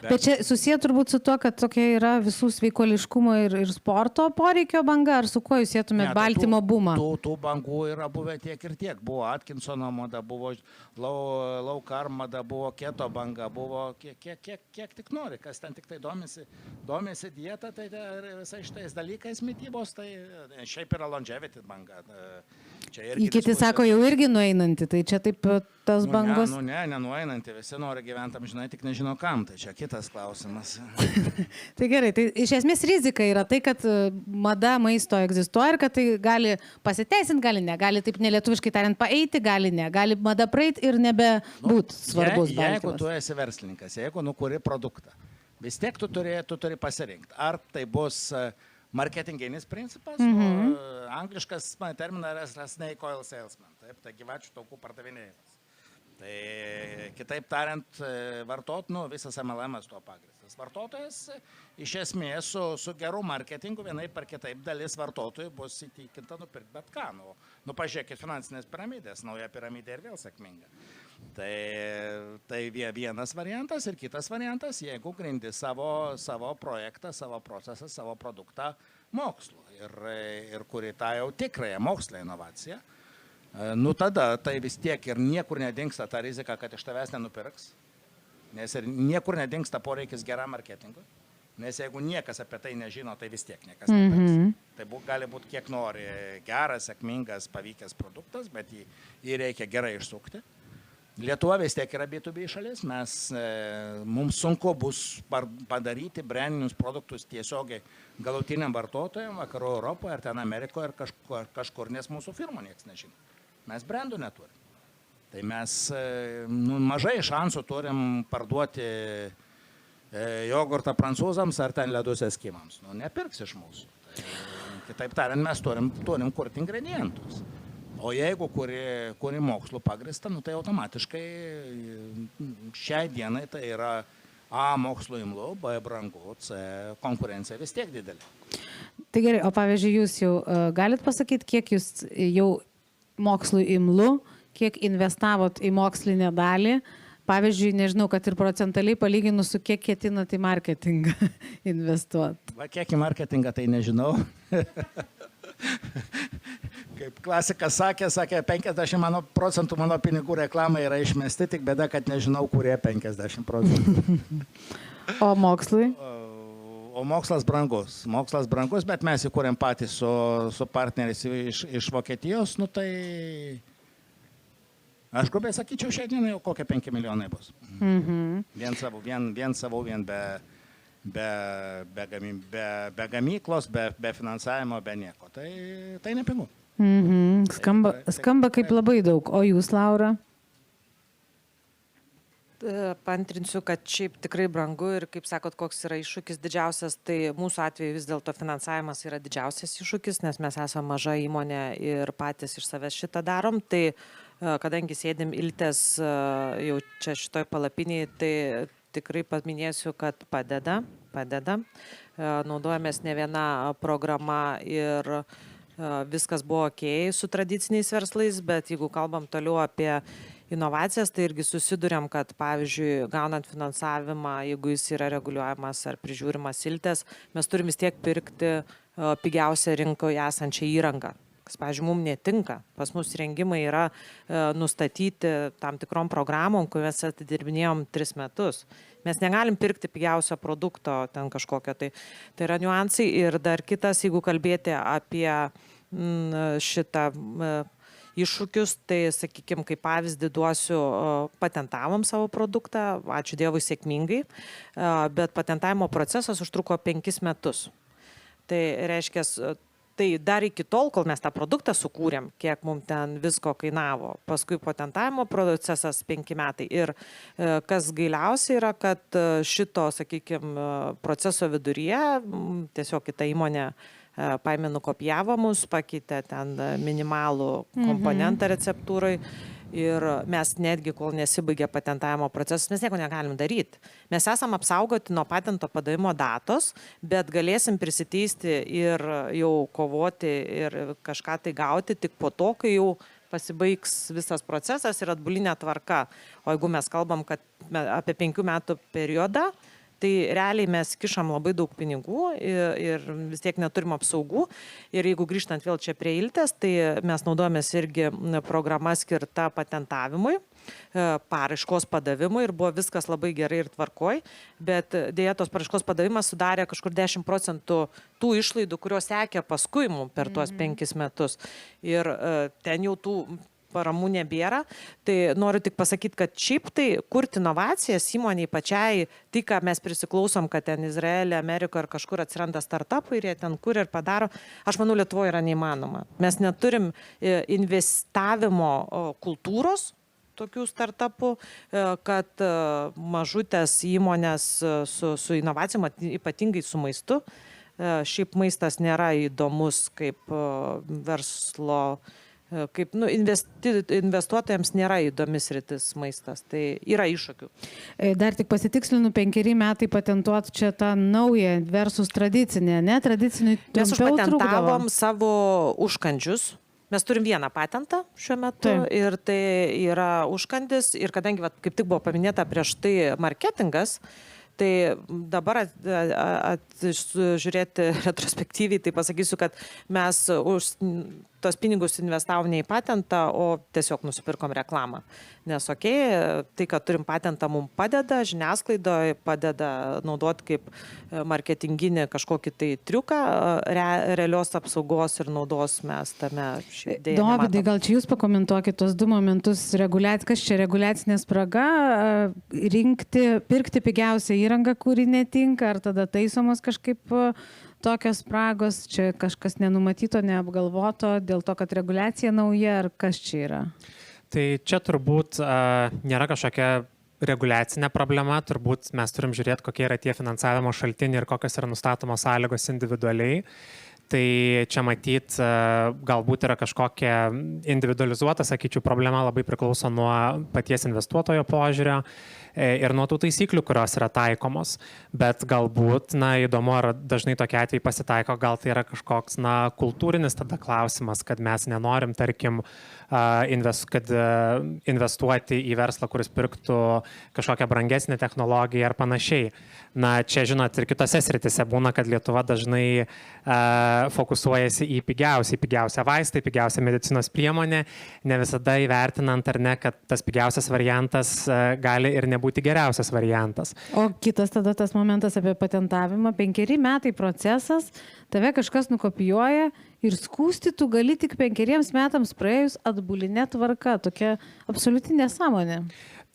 Bet čia susiję turbūt su tuo, kad tokia yra visų sveikoliškumo ir sporto poreikio banga, ar su kuo jūs sėtumėt baltymo bumą?
Tų bangų yra buvę tiek ir tiek. Buvo Atkinsono mada, buvo low carb mada, buvo keto banga, buvo kiek tik nori, kas ten tik tai domisi dieta, tai visai šitais dalykais mitybos, tai šiaip yra longevity banga.
Kiti sako, jau irgi nueinanti, tai čia taip tas bangos.
Nenueinanti, visi nori gyventi amžinai, tik nežino kam, tai čia kitas klausimas.
Tai gerai, tai iš esmės rizika yra tai, kad mada maisto egzistuoja ir kad tai gali pasiteisinti, gali ne, gali taip nelietuviškai tariant paeiti, gali ne, gali mada praeiti ir nebebūt svarbus baltymas.
Jeigu tu esi verslininkas, jeigu nukuri produktą, vis tiek tu turi pasirinkti. Ar tai bus marketinginis principas, angliškas terminas yra snake oil salesman, taip, tai gyvačių taukų pardavinėjimas. Tai kitaip tariant, visas MLM tuo pagristas. Vartotojas iš esmės su geru marketingu vienaip par kitaip dalis vartotojų bus įtikinta nupirkti bet ką. Pažiūrėkit finansinės piramidės, nauja piramidė ir vėl sėkminga. Tai vienas variantas ir kitas variantas, jeigu grindi savo projektą, savo procesą, savo produktą mokslu ir kuri tą jau tikrąją mokslo inovaciją. Tada tai vis tiek ir niekur nedingsta ta rizika, kad iš tavęs nenupirks, nes ir niekur nedingsta poreikis geram marketingui, nes jeigu niekas apie tai nežino, tai vis tiek niekas nepirks. Tai gali būti kiek nori geras, sėkmingas, pavykęs produktas, bet jį reikia gerai išsukti. Lietuva vis tiek yra B2B šalis, mums sunku bus padaryti brandinius produktus tiesiogiai galutiniam vartotojam, vakarų Europoje ar ten Amerikoje ar kažkur, nes mūsų firmų niekas nežino. Mes brandų neturim. Tai mes mažai šansų turim parduoti jogurtą prancūzams ar ten ledus eskimams. Nepirks iš mūsų. Kitaip tariant, mes turim kurti ingredientus. O jeigu kuri mokslo pagrįsta, tai automatiškai šiai dienai tai yra A mokslo imlu, B brangu, C konkurencija vis tiek didelė.
Tai gerai, o pavyzdžiui, jūs jau galit pasakyti, kiek jūs jau mokslui imlu, kiek investavot į mokslinę dalį, pavyzdžiui, nežinau, kad ir procentaliai palyginus su kiek ketinat į marketingą investuoti.
Kiek į marketingą, tai nežinau. Kaip klasikas sakė, 50% mano pinigų reklamai yra išmesti, tik bėda, kad nežinau, kurie 50%.
O mokslui?
O mokslas brangus, bet mes įkūrėm patys su partneriais iš Vokietijos, tai aš grubiai sakyčiau, šią dieną jau kokie 5 milijonai bus. Vien savo, be gamyklos, be finansavimo, be nieko. Tai nepingu.
Skamba kaip labai daug. O jūs, Laura?
Paantrinsiu, kad šiaip tikrai brangu ir kaip sakot, koks yra iššūkis didžiausias, tai mūsų atveju vis dėlto finansavimas yra didžiausias iššūkis, nes mes esame maža įmonė ir patys iš savęs šitą darom. Tai kadangi sėdim Iltės jau čia šitoj palapinėje, tai tikrai paminėsiu, kad padeda. Naudojamės ne viena programa ir viskas buvo okei su tradiciniais verslais, bet jeigu kalbam toliau apie inovacijas, tai irgi susiduriam, kad pavyzdžiui, gaunant finansavimą, jeigu jis yra reguliuojamas ar prižiūrimas Iltės, mes turim vis tiek pirkti pigiausią rinkoje esančią įrangą, kas, pavyzdžiui, mums netinka. Pas mus rengimai yra nustatyti tam tikrom programom, kurias atidirbinėjom 3 metus. Mes negalim pirkti pigiausio produkto, ten kažkokio. Tai yra niuansai. Ir dar kitas, jeigu kalbėti apie šitą iššūkius, tai, sakykime, kaip pavyzdį duosiu, patentavom savo produktą, ačiū Dievui sėkmingai, bet patentavimo procesas užtruko 5 metus. Tai reiškia, tai dar iki tol, kol mes tą produktą sukūrėm, kiek mums ten visko kainavo. Paskui patentavimo procesas 5 metai. Ir kas gailiausia yra, kad šito, sakykime, proceso viduryje tiesiog kita įmonė paėmė nukopijavo mus, pakeitė ten minimalų komponentą receptūrai. Ir mes netgi, kol nesibaigė patentavimo procesas, mes nieko negalim daryti. Mes esam apsaugoti nuo patento padavimo datos, bet galėsim prisiteisti ir jau kovoti ir kažką tai gauti tik po to, kai jau pasibaigs visas procesas ir atbulinė tvarka. O jeigu mes kalbam, kad apie 5 metų periodą, tai realiai mes kišam labai daug pinigų ir vis tiek neturim apsaugų. Ir jeigu grįžtant vėl čia prie Iltės, tai mes naudojamės irgi programa skirta patentavimui, paraiškos padavimui ir buvo viskas labai gerai ir tvarkoj, bet dėja tos paraiškos padavimas sudarė kažkur 10% tų išlaidų, kurios sekė paskui mums per tuos 5 metus. Ir ten jau tų paramų nebėra. Tai noriu tik pasakyti, kad šiaip tai kurti inovacijas įmoniai pačiai, tai ką mes prisiklausom, kad ten Izraelė, Amerikoje ar kažkur atsiranda startupai ir jie ten kur ir padaro, aš manau, Lietuvoje yra neįmanoma. Mes neturim investavimo kultūros tokių startupų, kad mažutės įmonės su inovacijom, ypatingai su maistu, šiaip maistas nėra įdomus kaip verslo, kaip investuotojams nėra įdomis sritis maistas, tai yra iššūkių.
Dar tik pasitikslinu, 5 metai patentuot čia tą naują versus tradicinę, ne? Tradicinį
mes užpatentavom savo užkandžius. Mes turim vieną patentą šiuo metu ir tai yra užkandis ir kadangi kaip tik buvo paminėta prieš tai marketingas, tai dabar žiūrėti retrospektyviai, tai pasakysiu, kad mes tos pinigus investavom ne į patentą, o tiesiog nusipirkom reklamą. Nes tai, kad turim patentą, mums padeda, žiniasklaidoje padeda naudoti kaip marketinginį kažkokį tai triuką, realios apsaugos ir naudos mes tame šiandien.
Dovydai, gal čia jūs pakomentuokit tos 2 momentus, kas čia reguliacinė spraga, pirkti pigiausią įrangą, kuri netinka, ar tada taisomos kažkaip tokios spragos, čia kažkas nenumatyto, neapgalvoto, dėl to, kad reguliacija nauja, ar kas čia yra?
Tai čia turbūt nėra kažkokia reguliacinė problema, turbūt mes turim žiūrėti, kokie yra tie finansavimo šaltiniai ir kokios yra nustatomos sąlygos individualiai. Tai čia matyt, galbūt yra kažkokia individualizuota, sakyčiau, problema labai priklauso nuo paties investuotojo požiūrio ir nuo tų taisyklių, kurios yra taikomos. Bet galbūt, įdomu, ar dažnai tokie atvejai pasitaiko, gal tai yra kažkoks, kultūrinis tada klausimas, kad mes nenorim, tarkim, kad investuoti į verslą, kuris pirktų kažkokią brangesnę technologiją ar panašiai. Čia, žinot, ir kitose sritise būna, kad Lietuva dažnai fokusuojasi į pigiausią vaistą, pigiausią medicinos priemonę, ne visada įvertinant ar ne, kad tas pigiausias variantas gali ir nebūti geriausias variantas.
O kitas tada tas momentas apie patentavimą, 5 metai procesas, tave kažkas nukopijuoja ir skųsti tu gali tik 5 metams praėjus atbulinė tvarka, tokia absoliuti nesąmonė.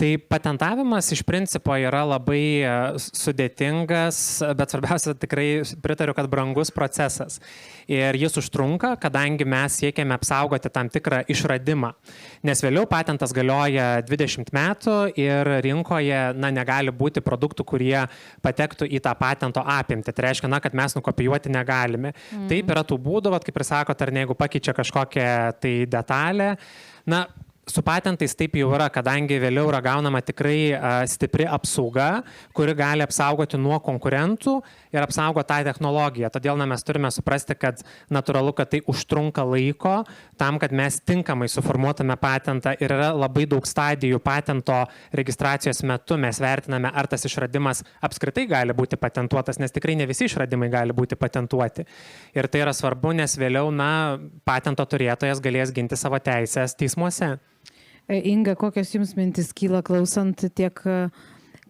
Tai patentavimas iš principo yra labai sudėtingas, bet svarbiausia, tikrai pritariu, kad brangus procesas. Ir jis užtrunka, kadangi mes siekiame apsaugoti tam tikrą išradimą. Nes vėliau patentas galioja 20 metų ir rinkoje negali būti produktų, kurie patektų į tą patento apimtį. Tai reiškia, kad mes nukopijuoti negalime. Taip yra tų būdų, kaip ir sakote, ar ne, jeigu pakeičia kažkokią tai detalę, su patentais taip jau yra, kadangi vėliau yra gaunama tikrai stipri apsauga, kuri gali apsaugoti nuo konkurentų ir apsaugo tą technologiją. Todėl mes turime suprasti, kad natūralu, kad tai užtrunka laiko tam, kad mes tinkamai suformuotume patentą ir yra labai daug stadijų patento registracijos metu. Mes vertiname, ar tas išradimas apskritai gali būti patentuotas, nes tikrai ne visi išradimai gali būti patentuoti. Ir tai yra svarbu, nes vėliau, patento turėtojas galės ginti savo teisės teismuose.
Inga, kokios jums mintis kyla klausant tiek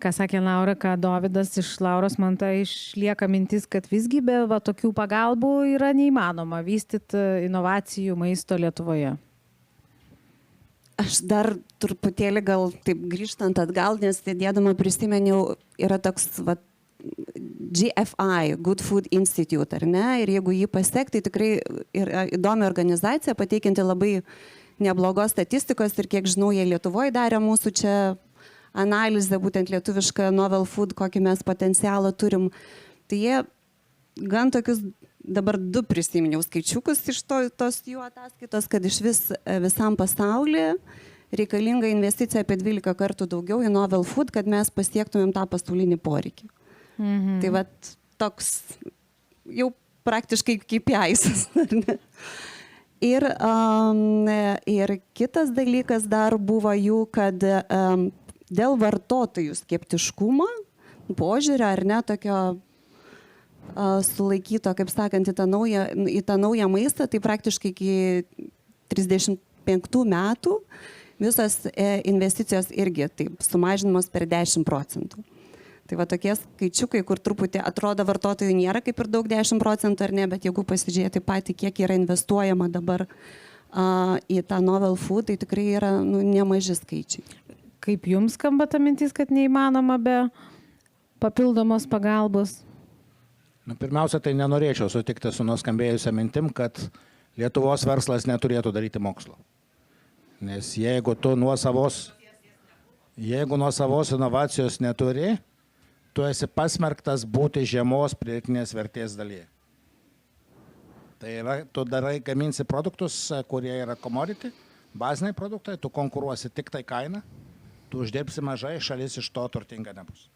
Ką sakė Laura, ką Dovydas iš Lauros, man tai išlieka mintis, kad visgi be tokių pagalbų yra neįmanoma vystyti inovacijų maisto Lietuvoje.
Aš dar truputėlį gal taip grįžtant atgal, nes sėdėdama prisimeniau, yra toks GFI, Good Food Institute, ar ne? Ir jeigu jį pasiekti, tai tikrai yra įdomi organizacija, pateikianti labai neblogos statistikos ir kiek žinau, jie Lietuvoje darė mūsų čia analizę, būtent lietuvišką novel food, kokį mes potencialą turim. Tai jie gan tokius, dabar 2 prisiminiau skaičiukus iš tos jų ataskaitos, kad iš visam pasaulyje reikalinga investicija apie 12 kartų daugiau į novel food, kad mes pasiektumėm tą pasaulinį poreikį. Tai vat toks jau praktiškai KPIs. Ir kitas dalykas dar buvo jų, kad dėl vartotojų skeptiškumo, požiūrio ar ne tokio sulaikyto, kaip sakant, į tą naują maistą, tai praktiškai iki 35 metų visos investicijos irgi taip sumažinamos per 10%. Tai va tokie skaičiukai, kur truputį atrodo vartotojų nėra kaip ir daug 10% ar ne, bet jeigu pasižiūrėti patį, kiek yra investuojama dabar į tą novel food, tai tikrai yra nemaži skaičiai.
Kaip jums skamba ta mintis, kad neįmanoma be papildomos pagalbos?
Pirmiausia, tai nenorėčiau sutikti su nuskambėjusią mintim, kad Lietuvos verslas neturėtų daryti mokslo. Nes jeigu tu nuo savos inovacijos neturi, tu esi pasmerktas būti žemos pridėtinės vertės dalyje. Tai yra, tu gaminsi produktus, kurie yra commodity, baziniai produktai, tu konkuruosi tik tai kainą, tu uždirbsi mažai, šalis iš to turtinga nebus.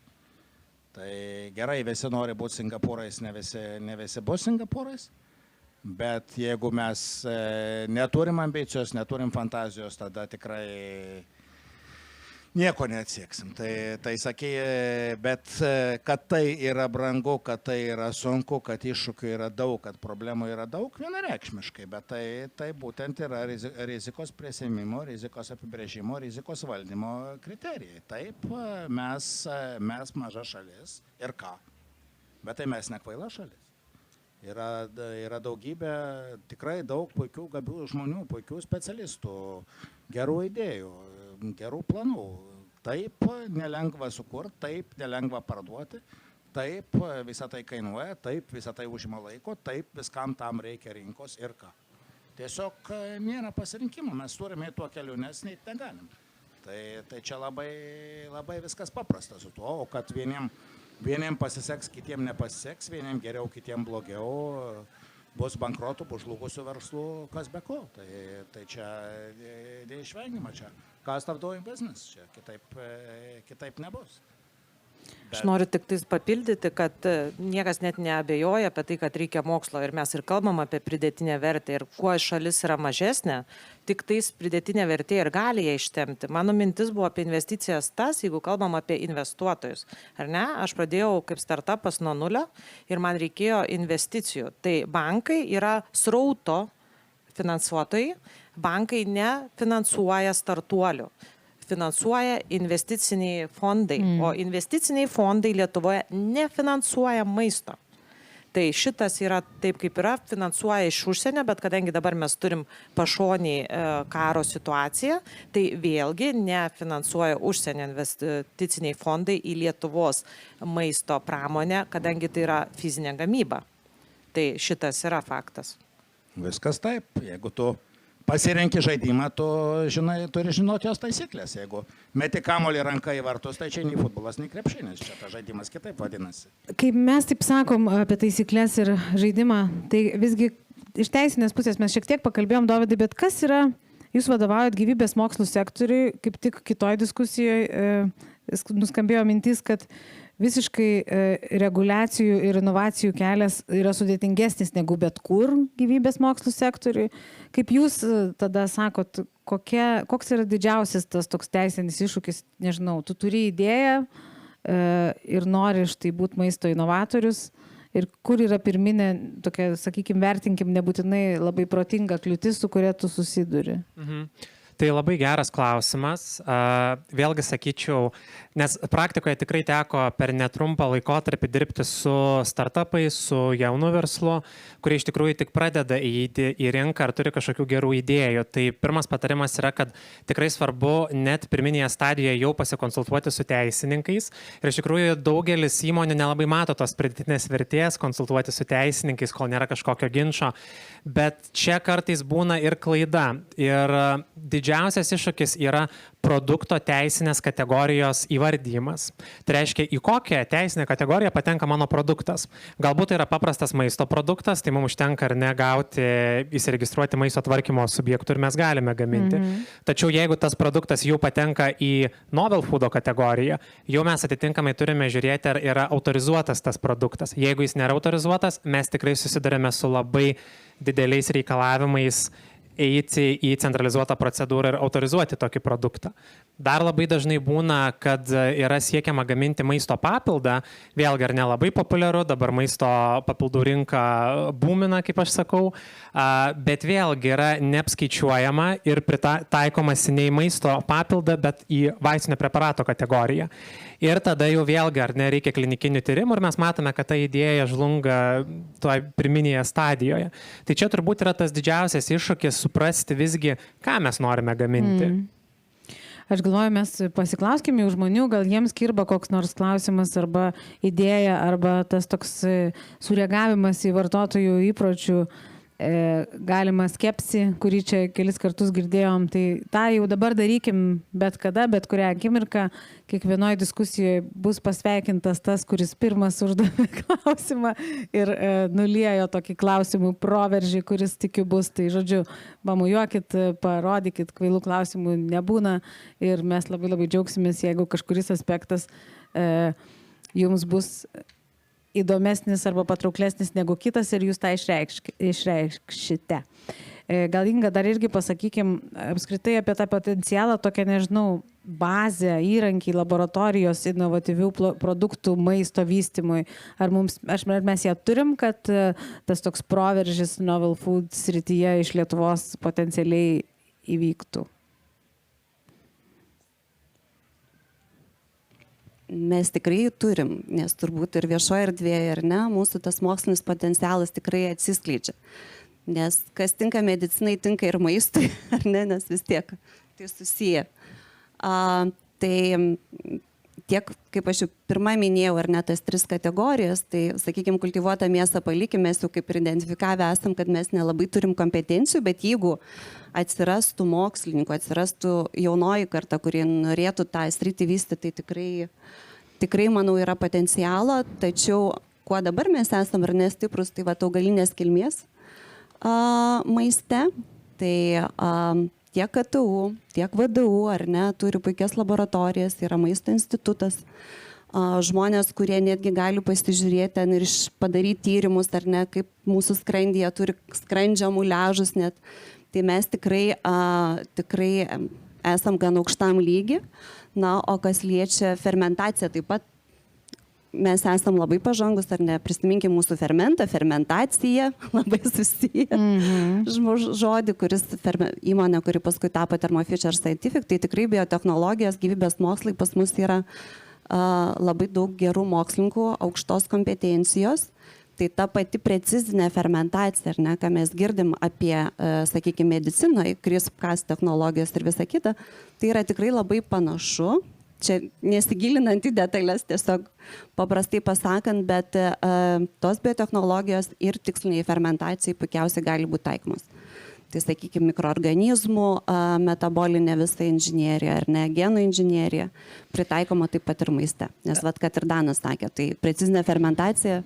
Tai gerai, visi nori būti Singapūrais, ne visi bus Singapūrais, bet jeigu mes neturim ambicijos, neturim fantazijos, tada tikrai nieko neatsieksim. Tai sakė, bet kad tai yra brangu, kad tai yra sunku, kad iššūkių yra daug, kad problemų yra daug, vienareikšmiškai, bet tai būtent yra rizikos prisiėmimo, rizikos apibrėžimo, rizikos valdymo kriterijai. Taip, mes maža šalis ir ką, bet tai mes nekvaila šalis. Yra daugybė, tikrai daug puikių gabių žmonių, puikių specialistų, gerų idėjų, gerų planų. Taip nelengva sukurti, taip nelengva parduoti, taip visą tai kainuoja, taip visą tai užima laiko, taip viskam tam reikia rinkos ir ką. Tiesiog nėra pasirinkimo, mes turime tuo keliu, nes negalim. Tai čia labai viskas paprasta su tuo, o kad vieniem pasiseks, kitiem nepasiseks, vieniem geriau, kitiem blogiau, bus bankrotų, bus žlugusių verslų, kas be ko. Tai čia neišvengiama čia. Cost of doing business, čia kitaip nebus.
Aš noriu tik tais papildyti, kad niekas net neabejoja apie tai, kad reikia mokslo ir mes ir kalbam apie pridėtinę vertę ir kuo šalis yra mažesnė, tik tais pridėtinė vertė ir gali ją ištemti. Mano mintis buvo apie investicijas tas, jeigu kalbam apie investuotojus. Ar ne? Aš pradėjau kaip startupas nuo nulio ir man reikėjo investicijų. Tai bankai yra srauto finansuotojai, bankai nefinansuoja startuolių. Finansuoja investiciniai fondai, o investiciniai fondai Lietuvoje nefinansuoja maisto. Tai šitas yra taip, kaip yra, finansuoja iš užsienio, bet kadangi dabar mes turim pašonį karo situaciją, tai vėlgi nefinansuoja užsienio investiciniai fondai į Lietuvos maisto pramonę, kadangi tai yra fizinė gamyba. Tai šitas yra faktas.
Viskas taip, jeigu tu pasirenki žaidimą, tu turi žinoti jos taisyklės. Jeigu meti kamuolį ranką į vartus, tai čia nei futbolas, nei krepšinis. Čia tas žaidimas kitaip vadinasi.
Kaip mes taip sakom apie taisyklės ir žaidimą, tai visgi iš teisinės pusės mes šiek tiek pakalbėjom, Dovydai, bet kas yra, jūs vadovaujat gyvybės mokslų sektoriui, kaip tik kitoj diskusijoje nuskambėjo mintis, kad visiškai reguliacijų ir inovacijų kelias yra sudėtingesnis negu bet kur gyvybės mokslų sektoriui. Kaip jūs tada sakot, koks yra didžiausias tas toks teisinis iššūkis, nežinau, tu turi idėją ir nori štai būti maisto inovatorius ir kur yra pirminė, tokia, sakykime, vertinkim, nebūtinai labai protinga kliūtis, su kuria tu susiduri?
Tai labai geras klausimas. Vėlgi sakyčiau, nes praktikoje tikrai teko per netrumpą laikotarpį dirbti su startupais, su jaunu verslu, kurie iš tikrųjų tik pradeda įeiti į rinką ar turi kažkokių gerų idėjų. Tai pirmas patarimas yra, kad tikrai svarbu net pirminėje stadijoje jau pasikonsultuoti su teisininkais. Ir iš tikrųjų daugelis įmonių nelabai mato tos pridėtinės vertės konsultuoti su teisininkais, kol nėra kažkokio ginčo. Bet čia kartais būna ir klaida. Ir didžiausias iššūkis yra produkto teisinės kategorijos įvardymas. Tai reiškia, į kokią teisinę kategoriją patenka mano produktas. Galbūt tai yra paprastas maisto produktas, tai mums užtenka ar ne gauti, įsiregistruoti maisto tvarkymo subjektų ir mes galime gaminti. Tačiau jeigu tas produktas jau patenka į novel foodo kategoriją, jau mes atitinkamai turime žiūrėti, ar yra autorizuotas tas produktas. Jeigu jis nėra autorizuotas, mes tikrai susidurime su labai dideliais reikalavimais eiti į centralizuotą procedūrą ir autorizuoti tokį produktą. Dar labai dažnai būna, kad yra siekiama gaminti maisto papildą, vėlgi ar nelabai populiaru, dabar maisto papildų rinka būmina, kaip aš sakau, bet vėlgi yra neapskaičiuojama ir pritaikomas ne į maisto papildą, bet į vaistinio preparato kategoriją. Ir tada jau vėlgi ar nereikia klinikinių tyrimų ir mes matome, kad ta idėja žlunga toje pirminėje stadijoje. Tai čia turbūt yra tas didžiausias iššūkis suprasti visgi, ką mes norime gaminti.
Aš galvoju, mes pasiklauskime žmonių, gal jiems kirba koks nors klausimas arba idėja, arba tas toks sureagavimas į vartotojų įpročių galima skepsi, kurį čia kelis kartus girdėjom. Tai tą jau dabar darykim bet kada, bet kurią akimirką, kiekvienoje diskusijoje bus pasveikintas tas, kuris pirmas uždavė klausimą ir nuliejo tokį klausimų proveržį, kuris tikiu bus. Tai žodžiu, pamojuokit, parodykit, kvailų klausimų nebūna ir mes labai labai džiaugsimės, jeigu kažkuris aspektas jums bus įdomesnis arba patrauklesnis negu kitas ir jūs tą išreikšite. Gal Inga dar irgi pasakykim apskritai apie tą potencialą, tokią, nežinau, bazę, įrankiai, laboratorijos, inovatyvių produktų, maisto vystymui. Ar mes ją turim, kad tas toks proveržis novel food srityje iš Lietuvos potencialiai įvyktų?
Mes tikrai turim, nes turbūt ir viešoje erdvėje, ar ne, mūsų tas mokslinis potencialas tikrai atsiskleidžia. Nes kas tinka medicinai, tinka ir maistui, ar ne, nes vis tiek tai susiję. Tai tiek, kaip aš jau pirmą minėjau, ar ne, tas 3 kategorijas, tai, sakykime, kultivuotą mėsą palikime, mes jau kaip ir identifikavę esam, kad mes nelabai turim kompetencijų, bet jeigu atsirastų mokslininkų, atsirastų jaunoji karta, kurie norėtų tą sritį vystyti, tai tikrai, manau, yra potencialo, tačiau kuo dabar mes esam ar nestiprus, tai va augalinės kilmės maiste, tai tiek KTU, tiek VDU, ar ne, turi puikias laboratorijas, yra maisto institutas, žmonės, kurie netgi gali pasižiūrėti ten ir padaryti tyrimus, ar ne, kaip mūsų skrandyje turi skrandžio muliažus net. Tai mes tikrai esam gan aukštam lygi. Na, o kas liečia fermentaciją, taip pat mes esam labai pažangus, ar ne, prisiminkime mūsų fermentacija, labai susiję žodį, įmonė, kuri paskui tapo Thermo Fisher Scientific, tai tikrai biotechnologijos, gyvybės mokslai pas mus yra labai daug gerų mokslininkų, aukštos kompetencijos. Tai ta pati precizinė fermentacija, ar ne, ką mes girdim apie, sakykime, medicinoje, CRISPR-Cas technologijos ir visa kita, tai yra tikrai labai panašu. Čia nesigilinant į detalės, tiesiog paprastai pasakant, bet tos biotechnologijos ir tiksliniai fermentacijai puikiausiai gali būti taikomos. Tai, sakykime, mikroorganizmų, metabolinė visa inžinierija, ar ne, genų inžinierija, pritaikoma taip pat ir maiste. Nes, kad ir Danas sakė, tai precizinė fermentacija,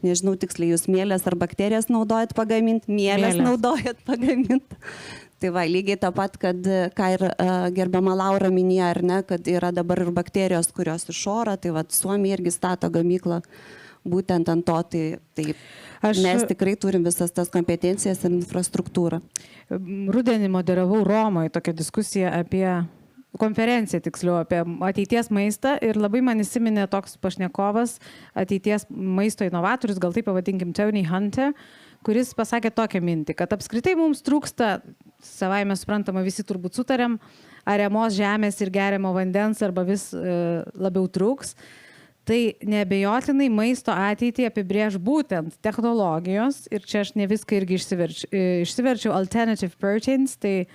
nežinau tiksliai, jūs mielės ar bakterijas naudojat pagaminti, mielės naudojat pagaminti. Tai va, lygiai tą pat, kad, ką ir gerbiama Laura minėjo, ar ne, kad yra dabar ir bakterijos, kurios iš oro, tai va, Suomija irgi stato gamyklą būtent ant to, tai mes tikrai turim visas tas kompetencijas ir infrastruktūrą.
Rudenį moderavau Romoje tokią diskusiją apie konferenciją, tiksliau, apie ateities maistą ir labai man įsiminė toks pašnekovas, ateities maisto inovatorius, gal taip pavadinkim, Tony Hunter, kuris pasakė tokią mintį, kad apskritai mums trūksta, savaime suprantama, visi turbūt sutarėm, ariamos žemės ir geriamo vandens arba vis labiau trūks. Tai neabejotinai maisto ateitį apibrėž būtent technologijos, ir čia aš ne viską irgi išsiverčiau, alternative proteins, tai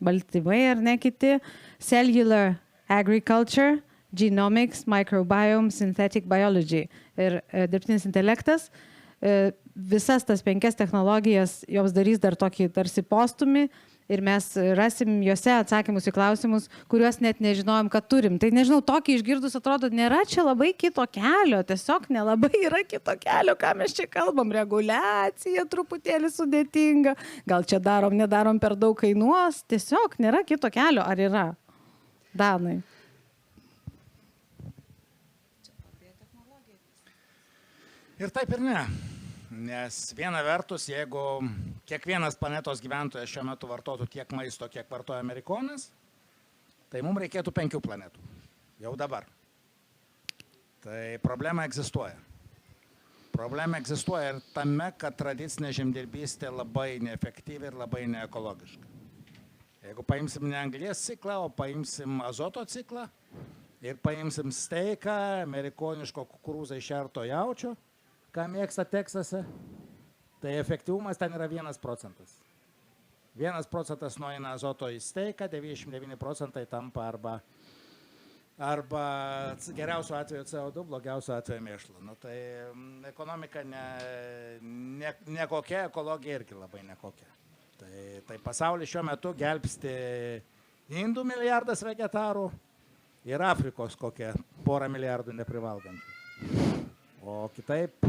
baltymai ar ne kiti, cellular agriculture, genomics, microbiome, synthetic biology ir dirbtinis intelektas. Visas tas 5 technologijas joms darys dar tokį tarsi postumį ir mes rasim juose atsakymus į klausimus, kuriuos net nežinojom, kad turim. Tai nežinau, tokį išgirdus atrodo, nėra čia labai kito kelio, tiesiog nelabai yra kito kelio, ką mes čia kalbam, reguliacija truputėlį sudėtinga, gal čia darom, nedarom per daug kainuos, tiesiog nėra kito kelio, ar yra? Danai.
Ir taip ir ne. Nes viena vertus, jeigu kiekvienas planetos gyventojas šiuo metu vartotų tiek maisto, kiek vartoja Amerikonas, tai mums reikėtų 5 planetų. Jau dabar. Tai problema egzistuoja. Problema egzistuoja ir tame, kad tradicinė žemdirbystė labai neefektyvi ir labai neekologiška. Jeigu paimsim ne anglies ciklą, o paimsim azoto ciklą ir paimsim steiką, amerikoniško kukurūzą išerto jaučio, ką mėgsta Teksase, tai efektyvumas ten yra 1%. 1% nueina azoto į steiką, 99% tampa arba geriausiu atveju CO2, blogiausiu atveju mėšlo. Nu, tai ekonomika nekokia, ekologija irgi labai nekokia. Tai pasaulis šiuo metu gelbsti Indų milijardas vegetarų ir Afrikos kokie 1,5 milijardų neprivalgančių. O kitaip...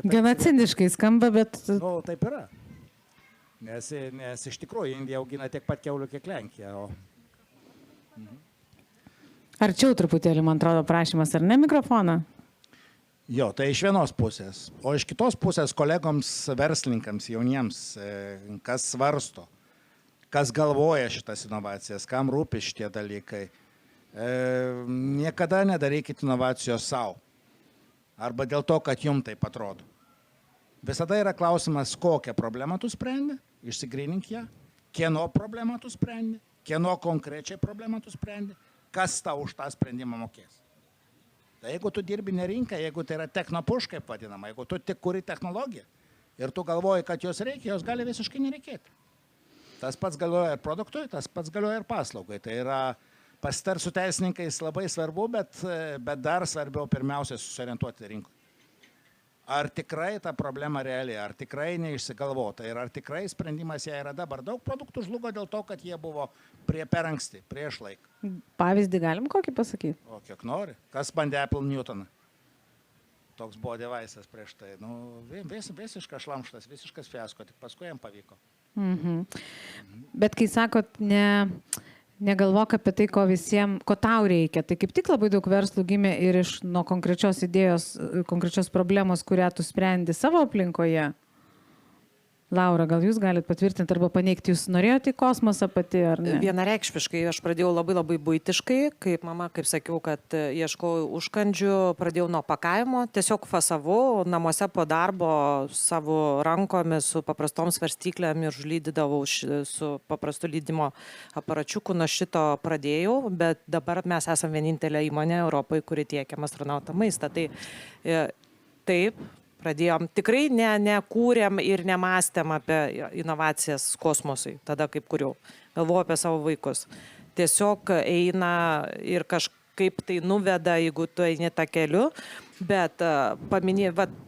Gana ciniškai skamba, bet...
Nu, taip yra. Nes iš tikrųjų Indija augina tiek pat kiaulių, kiek Lenkija.
Arčiau truputėlį, man atrodo, prašymas, ar ne mikrofoną?
Jo, tai iš vienos pusės. O iš kitos pusės kolegoms, verslininkams, jauniems, kas svarsto, kas galvoja šitas inovacijas, kam rūpi šitie dalykai, niekada nedarykit inovacijos savo. Arba dėl to, kad jums taip atrodo. Visada yra klausimas, kokią problemą tu sprendi, išsigrynink ją, kieno problemą tu sprendi, kieno konkrečiai problemą tu sprendi, kas tau už tą sprendimą mokės. Tai jeigu tu dirbi ne rinką, jeigu tai yra technopush, kaip vadinama, jeigu tu tik kuri technologiją ir tu galvoji, kad jos reikia, jos gali visiškai nereikėti. Tas pats galioja ir produktui, tas pats galioja ir paslaugai. Tai yra pasitar su teisininkais labai svarbu, bet dar svarbiau pirmiausia susiorientuoti rinkui. Ar tikrai ta problema reali, ar tikrai neišsigalvota ir ar tikrai sprendimas ją yra dabar. Daug produktų žlugo dėl to, kad jie buvo per anksti, prieš laiką.
Pavyzdį galim kokį pasakyti?
O kiek nori. Kas bandė Apple Newtoną? Toks buvo devaisas prieš tai. Nu, visiškas šlamštas, visiškas fiasko, tik paskui jam pavyko.
Bet kai sakot, negalvok apie tai, ko tau reikia. Tai kaip tik labai daug verslų gimė ir iš nuo konkrečios idėjos, konkrečios problemos, kurią tu sprendi savo aplinkoje. Laura, gal jūs galite patvirtinti arba paneigti, jūs norėjote į kosmosą pati, ar ne?
Vienareikšmiškai, aš pradėjau labai buitiškai, kaip mama, kaip sakiau, kad ieškojau užkandžių, pradėjau nuo pakavimo, tiesiog fasavau, namuose po darbo savo rankomis su paprastom svarstyklėm ir užlydydavau su paprastu lydimo aparačiuku, nuo šito pradėjau, bet dabar mes esame vienintelė įmonė Europoje, kuri tiekia astronautam maistą. Tai taip, pradėjom, tikrai nekūrėm ir nemastėm apie inovacijas kosmosui, tada kaip kuriau. Galvoju apie savo vaikus. Tiesiog eina ir kažkaip tai nuveda, jeigu tu eini tą keliu, bet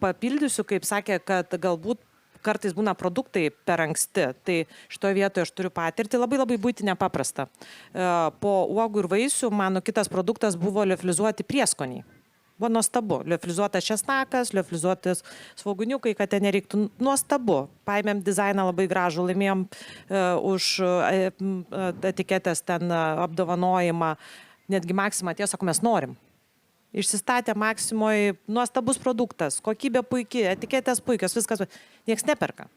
papildysiu, kaip sakė, kad galbūt kartais būna produktai per anksti. Tai šitoje vietoje aš turiu patirtį labai buitinę paprastą. Po uogų ir vaisių mano kitas produktas buvo liofilizuoti prieskoniai. Buvo nuostabu. Liofilizuotas česnakas, liofilizuotas svogūniukai, kad ten nereiktų. Nuostabu. Paėmėm dizainą labai gražų, laimėjom už etiketės ten apdovanojimą. Netgi Maxima atėjo, sako, mes norim. Išsistatė Maximoje nuostabus produktas, kokybė puikiai, etiketės puikios, viskas. Niekas neperka.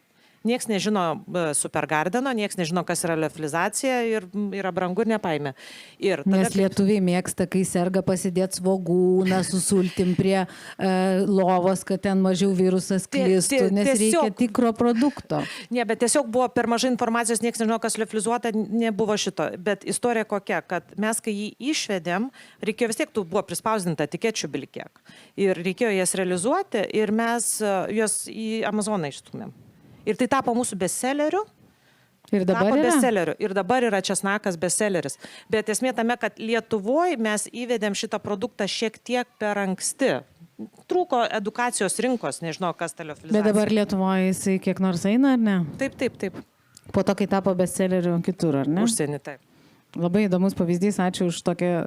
Niekas nežino Supergardeno, niekas nežino, kas yra liofilizacija ir yra brangu ir nepaėmė. Ir tada,
Nes lietuviai mėgsta, kai serga, pasidėti svogūną su sultim prie lovos, kad ten mažiau virusas klistų, nes reikia tikro produkto.
Ne, bet tiesiog buvo per mažai informacijos, niekas nežino, kas liofilizuota, nebuvo šito. Bet istorija kokia, kad mes, kai jį išvedėm, reikėjo vis tiek, tų buvo prispausdinta etikečių bilkiek. Ir reikėjo jas realizuoti ir mes juos į Amazoną išstumėm. Ir tai tapo mūsų bestselleriu.
Ir dabar
tapo
yra?
Bestselleriu. Ir dabar yra česnakas bestselleris. Bet esmė tame, kad Lietuvoje mes įvedėm šitą produktą šiek tiek per anksti. Trūko edukacijos rinkos, nežinau, kas ta liofilizacija.
Bet dabar Lietuvoje jisai kiek nors eina, ar ne?
Taip, taip, taip.
Po to, kai tapo bestselleriu kitur, ar ne?
Užsienį, taip.
Labai įdomus pavyzdys, ačiū už tokią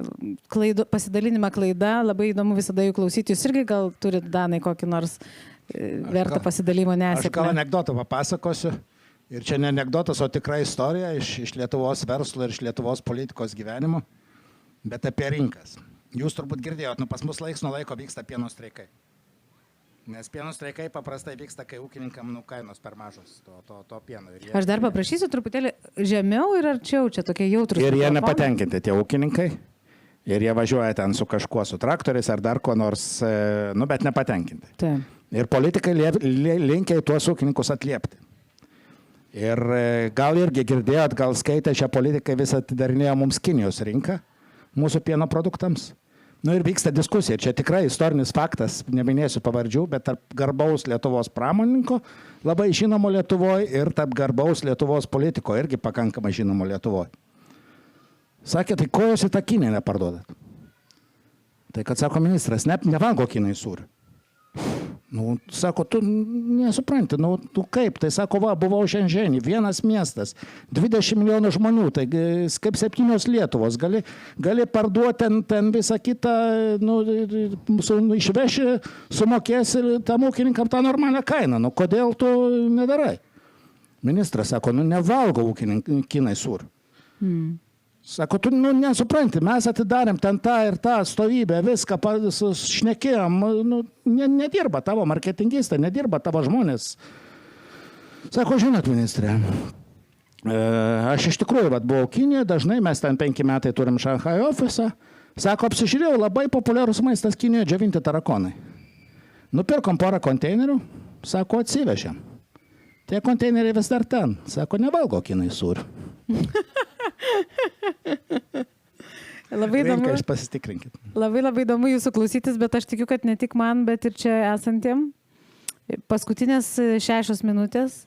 pasidalinimą klaidą, labai įdomu visada jų klausyti. Jūs irgi gal turit, Danai, kokį nors vertą pasidalymą nesėkmę?
Aš gal anekdotą papasakosiu. Ir čia ne anekdotas, o tikra istorija iš Lietuvos verslo ir iš Lietuvos politikos gyvenimo, bet apie rinkas. Jūs turbūt girdėjot, pas mus laiks nuo laiko vyksta pieno streikai. Nes pieno streikai paprastai vyksta, kai ūkininkam kainos per mažos to pieno.
Aš dar paprašysiu truputėlį žemiau ir arčiau, čia tokie jautrus.
Ir jie nepatenkinti, tie ūkininkai. Ir jie važiuoja ten su kažkuo, su traktoriais ar dar kuo nors, bet nepatenkinti.
Taip.
Ir politikai linkia į tuos ūkininkus atliepti. Ir gal irgi girdėjot, gal skaitė, šią politiką vis atidarinėjo mums Kinijos rinką, mūsų pieno produktams. Ir vyksta diskusija. Čia tikrai istorinis faktas, neminėsiu pavardžių, bet tarp garbaus Lietuvos pramoninko, labai žinomo Lietuvoje, ir tarp garbaus Lietuvos politiko, irgi pakankamai žinomo Lietuvoje. Sakė, tai ko jūs į tą Kiniją neparduodat? Tai kad sako ministras, nevalgo Kinai sūrių. Sako, tu nesupranti, tu kaip? Tai sako, buvau Šenženį, vienas miestas, 20 milijonų žmonių, tai kaip 7 Lietuvos, gali parduoti ten visą kitą, išveši, sumokėsi tam ūkininkam tą normalią kainą, kodėl tu nedarai? Ministras sako, nevalgo Kinai sūrių. Sako, tu nesupranti, mes atidarėm ten tą ir tą atstovybę, viską šnekėjom, nedirba tavo marketingistai, nedirba tavo žmonės. Sako, žinot, ministrė, aš iš tikrųjų buvau Kinijoje, dažnai mes ten 5 metai turim Šanchai ofisą. Sako, apsižiūrėjau, labai populiarus maistas Kinijoje džiovinti tarakonai. Nupirkom porą konteinerių, sako, atsivežėm. Tie konteineriai vis dar ten, sako, nevalgo Kinai sūrių.
Labai įdomu.
Rinką pasitikrinkit.
Labai įdomu jūsų klausytis, bet aš tikiu, kad ne tik man, bet ir čia esantiem. Paskutinės 6 minutės,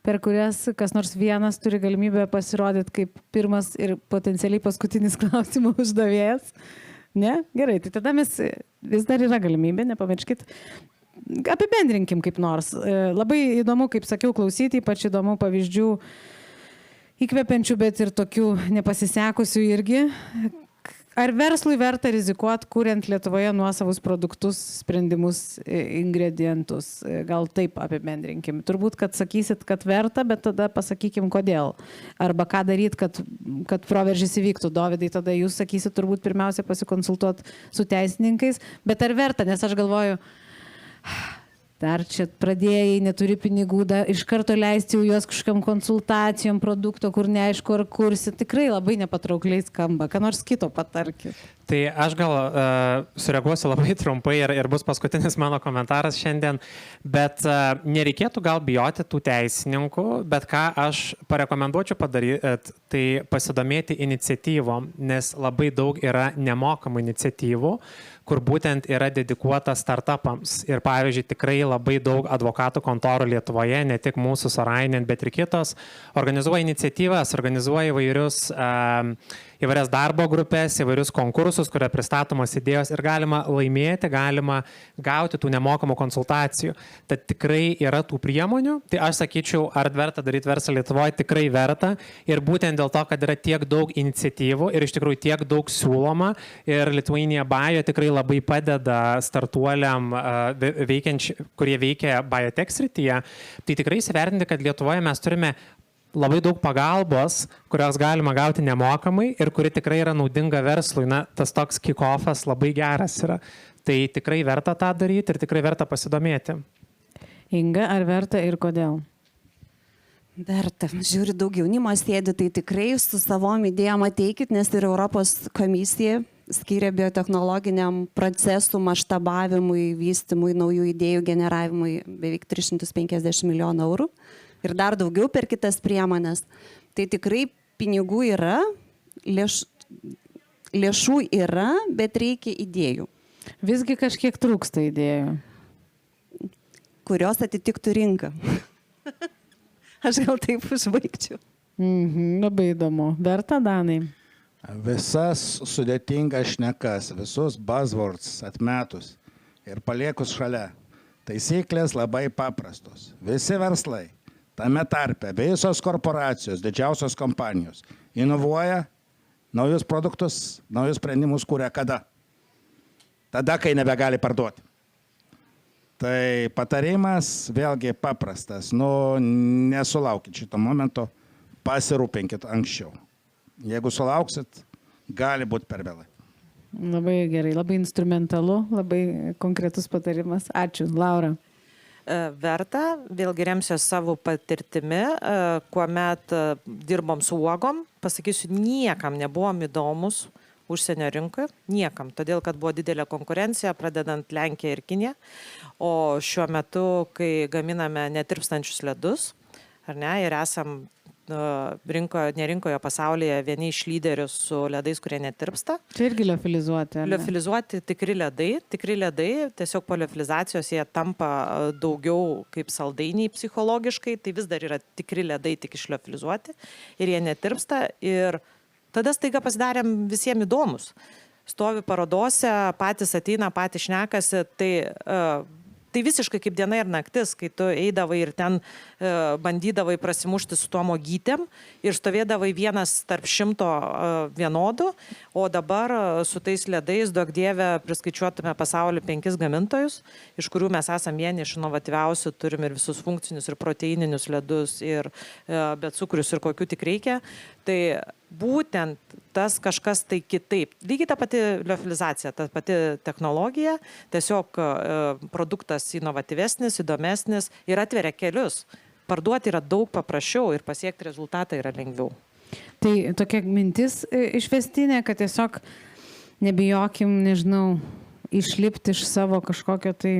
per kurias kas nors vienas turi galimybę pasirodyti kaip pirmas ir potencialiai paskutinis klausimų uždavėjas. Ne? Gerai, tai tada vis dar yra galimybė, nepamirškit. Apibendrinkim kaip nors. Labai įdomu, kaip sakiau, klausyti, ypač įdomu pavyzdžių įkvepiančių, bet ir tokių nepasisekusių irgi. Ar verslui verta rizikuoti, kuriant Lietuvoje nuosavus produktus, sprendimus, ingredientus? Gal taip apibendrinkim. Turbūt, kad sakysit, kad verta, bet tada pasakykim, kodėl. Arba ką daryti, kad proveržys įvyktų. Dovydai, tada jūs sakysit, turbūt pirmiausia pasikonsultuoti su teisininkais. Bet ar verta? Nes aš galvoju, dar čia pradėjai, neturi pinigų, iš karto leisti juos kažkokiam konsultacijom produkto, kur neaišku, ar kursi. Tikrai labai nepatraukliai skamba. Ką nors kito patarkit.
Tai aš gal sureaguosiu labai trumpai ir bus paskutinis mano komentaras šiandien, bet nereikėtų gal bijoti tų teisininkų, bet ką aš parekomenduočiau padaryti, tai pasidomėti iniciatyvom, nes labai daug yra nemokamų iniciatyvų, kur būtent yra dedikuota startupams. Ir pavyzdžiui, tikrai labai daug advokatų kontorų Lietuvoje, ne tik mūsų Sorainen, bet ir kitos, organizuoja iniciatyvas, organizuoja įvairias darbo grupės, įvairius konkursus, kurie pristatomos idėjos ir galima laimėti, galima gauti tų nemokamų konsultacijų. Tad tikrai yra tų priemonių. Tai aš sakyčiau, ar verta daryti verslą Lietuvoje, tikrai verta. Ir būtent dėl to, kad yra tiek daug iniciatyvų ir iš tikrųjų tiek daug siūloma. Ir Lithuania Bio tikrai labai padeda startuoliam, kurie veikia biotech srityje. Tai tikrai įsivertinti, kad Lietuvoje mes turime labai daug pagalbos, kurios galima gauti nemokamai ir kuri tikrai yra naudinga verslui. Tas toks kick-offas labai geras yra. Tai tikrai verta tą daryti ir tikrai verta pasidomėti.
Inga, ar verta ir kodėl?
Verta. Žiūri, daug jaunimo sėdi, tai tikrai su savom idėjom ateikit, nes ir Europos komisija skiria biotechnologiniam procesų maštabavimui, vystymui, naujų idėjų generavimui beveik 350 milijonų eurų ir dar daugiau per kitas priemonės. Tai tikrai pinigų yra, lėšų yra, bet reikia idėjų.
Visgi kažkiek trūksta idėjų.
Kurios atitiktų rinką. Aš gal taip užbaigčiau.
Labai įdomu. Verta, Danai?
Visas sudėtingas šnekas, visus buzzwords atmetus ir paliekus šalia. Taisyklės labai paprastos. Visi verslai, tame tarpe, visos korporacijos, didžiausios kompanijos inovuoja, naujus produktus, naujus sprendimus kūrė kada? Tada, kai nebegali parduoti. Tai patarimas vėlgi paprastas, nesulaukit šito momento, pasirūpinkit anksčiau. Jeigu sulauksit, gali būti per vėlai.
Labai gerai, labai instrumentalu, labai konkretus patarimas. Ačiū, Laura.
Verta, vėlgi remsiuosi savo patirtimi, kuomet dirbom su uogom, pasakysiu, niekam nebuvom įdomus užsienio rinkoje, niekam, todėl kad buvo didelė konkurencija, pradedant Lenkiją ir Kiniją, o šiuo metu, kai gaminame netirpstančius ledus, ar ne, ir esam rinkoje pasaulyje vieni iš lyderių su ledais, kurie netirpsta.
Čia irgi liofilizuoti.
Liofilizuoti tikri ledai, tiesiog po liofilizacijos jie tampa daugiau kaip saldainiai psichologiškai, tai vis dar yra tikri ledai tik išliofilizuoti ir jie netirpsta ir tada staiga pasidarėm visiems įdomus. Stovi parodose, patys ateina, patys šnekasi, tai visiškai kaip diena ir naktis, kai tu eidavai ir ten bandydavai prasimušti su tuom uogytėm ir stovėdavai vienas tarp 100 vienodų, o dabar su tais ledais, duok dieve, priskaičiuotume pasaulį 5 gamintojus, iš kurių mes esame vieni iš inovatyviausių, turim ir visus funkcinius ir proteininius ledus, ir be cukrus ir kokių tik reikia. Tai būtent tas kažkas tai kitaip. Lygiai ta pati liofilizacija, ta pati technologija, tiesiog produktas inovatyvesnis, įdomesnis ir atveria kelius. Parduoti yra daug paprasčiau ir pasiekti rezultatą yra lengviau.
Tai tokia mintis išvestinė, kad tiesiog nebijokim, nežinau, išlipti iš savo kažkokio tai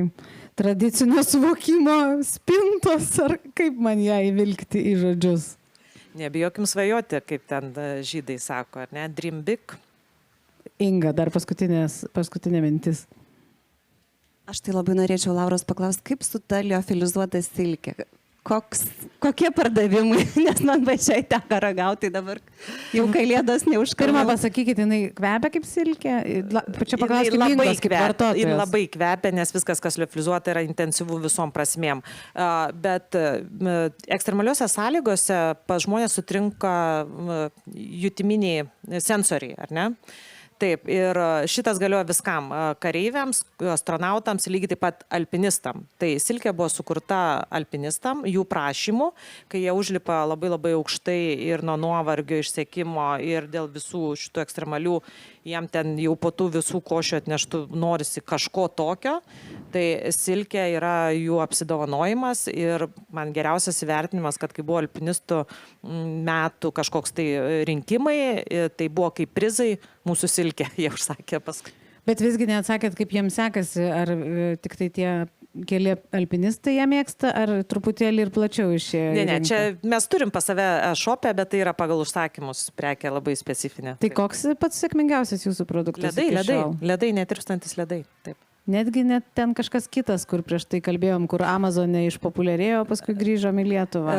tradicinio suvokimo spintos, ar kaip man ją įvilkti į žodžius.
Nebijokim svajoti, kaip ten žydai sako, ar ne? Dream big.
Inga, dar paskutinė mintis.
Aš tai labai norėčiau Lauros paklausti, kaip su ta liofilizuota silkė? Kokie pardavimai, nes man pačiai teko ragauti dabar, jau kalėdos neužkarma.
Pirmą pasakykit, jinai kvepia kaip silkė? Čia paklauskime Ingos kaip vartotojas.
Jin labai kvepia, nes viskas, kas liofilizuota, yra intensyvu visom prasmėm. Bet ekstremaliuose sąlygose pas žmonės sutrinka jutiminiai sensoriai, ar ne? Taip, ir šitas galioja viskam - kareiviams, astronautams, lygiai taip pat alpinistam. Tai silkė buvo sukurta alpinistam, jų prašymų, kai jie užlipa labai labai aukštai ir nuo nuovargio išsekimo ir dėl visų šitų ekstremalių, jam ten jau po tų visų košių atneštų norisi kažko tokio. Tai silkė yra jų apsidovanojimas ir man geriausias įvertinimas, kad kai buvo alpinistų metų kažkoks tai rinkimai, tai buvo kaip prizai mūsų silkė, jie užsakė paskui.
Bet visgi neatsakėt, kaip jiems sekasi, ar tik tai tie keli alpinistai ją mėgsta, ar truputėlį ir plačiau išėjo?
Ne, čia mes turim pas save šopę, bet tai yra pagal užsakymus prekė labai specifinė.
Tai koks pats sėkmingiausias jūsų produktas?
Ledai, netirpstantis ledai, taip.
Netgi net ten kažkas kitas, kur prieš tai kalbėjom, kur Amazone išpopuliarėjo, paskui grįžom į Lietuvą.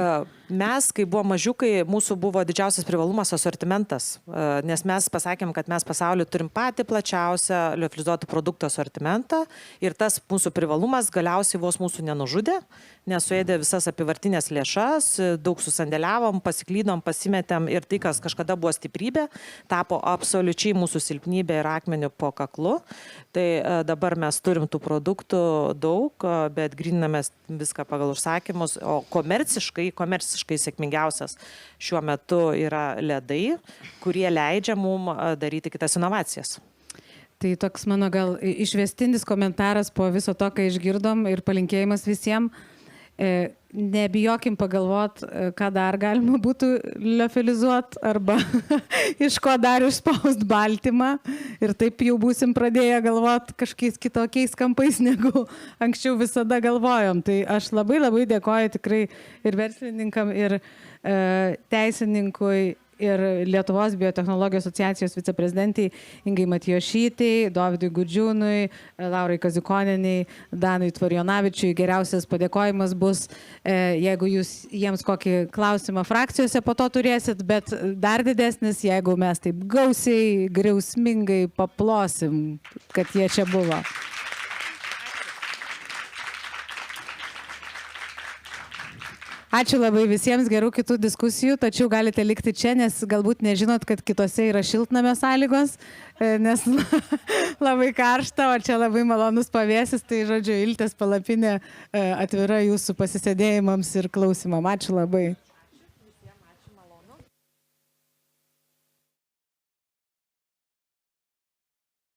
Mes, kai buvo mažiukai, mūsų buvo didžiausias privalumas asortimentas, nes mes pasakėm, kad mes pasaulyje turim patį plačiausią liofilizuotų produktų asortimentą ir tas mūsų privalumas galiausiai vos mūsų nenužudė, nes suėdė visas apivartinės lėšas, daug susandėliavom, pasiklydom, pasimetėm ir tai, kas kažkada buvo stiprybė, tapo absoliučiai mūsų silpnybė ir akmeniu po kaklu. Tai dabar mes turim tų produktų daug, bet gryninamės viską pagal užsakymus, o komerciškai sėkmingiausias šiuo metu yra ledai, kurie leidžia mum daryti kitas inovacijas.
Tai toks mano gal išvestinis komentaras po viso to, ką išgirdom ir palinkėjimas visiems. Nebijokim pagalvot, ką dar galima būtų liofilizuoti arba iš ko dar išspaust baltymą. Ir taip jau būsim pradėję galvot kažkokiais kitokiais kampais, negu anksčiau visada galvojom. Tai aš labai dėkoju tikrai ir verslininkam, ir teisininkui, ir Lietuvos biotechnologijos asociacijos viceprezidentai Ingai Matijošytei, Dovydui Gudžiūnui, Laurai Kaziukonienei, Danui Tvarijonavičiui. Geriausias padėkojimas bus, jeigu jūs jiems kokį klausimą frakcijose po to turėsit, bet dar didesnis, jeigu mes taip gausiai, griausmingai paplosim, kad jie čia buvo. Ačiū labai visiems, gerų kitų diskusijų, tačiau galite likti čia, nes galbūt nežinot, kad kitose yra šiltnamio sąlygos, nes labai karšta, o čia labai malonus pavėsis, tai žodžiu, Iltės palapinė atvira jūsų pasisėdėjimams ir klausimam. Ačiū labai.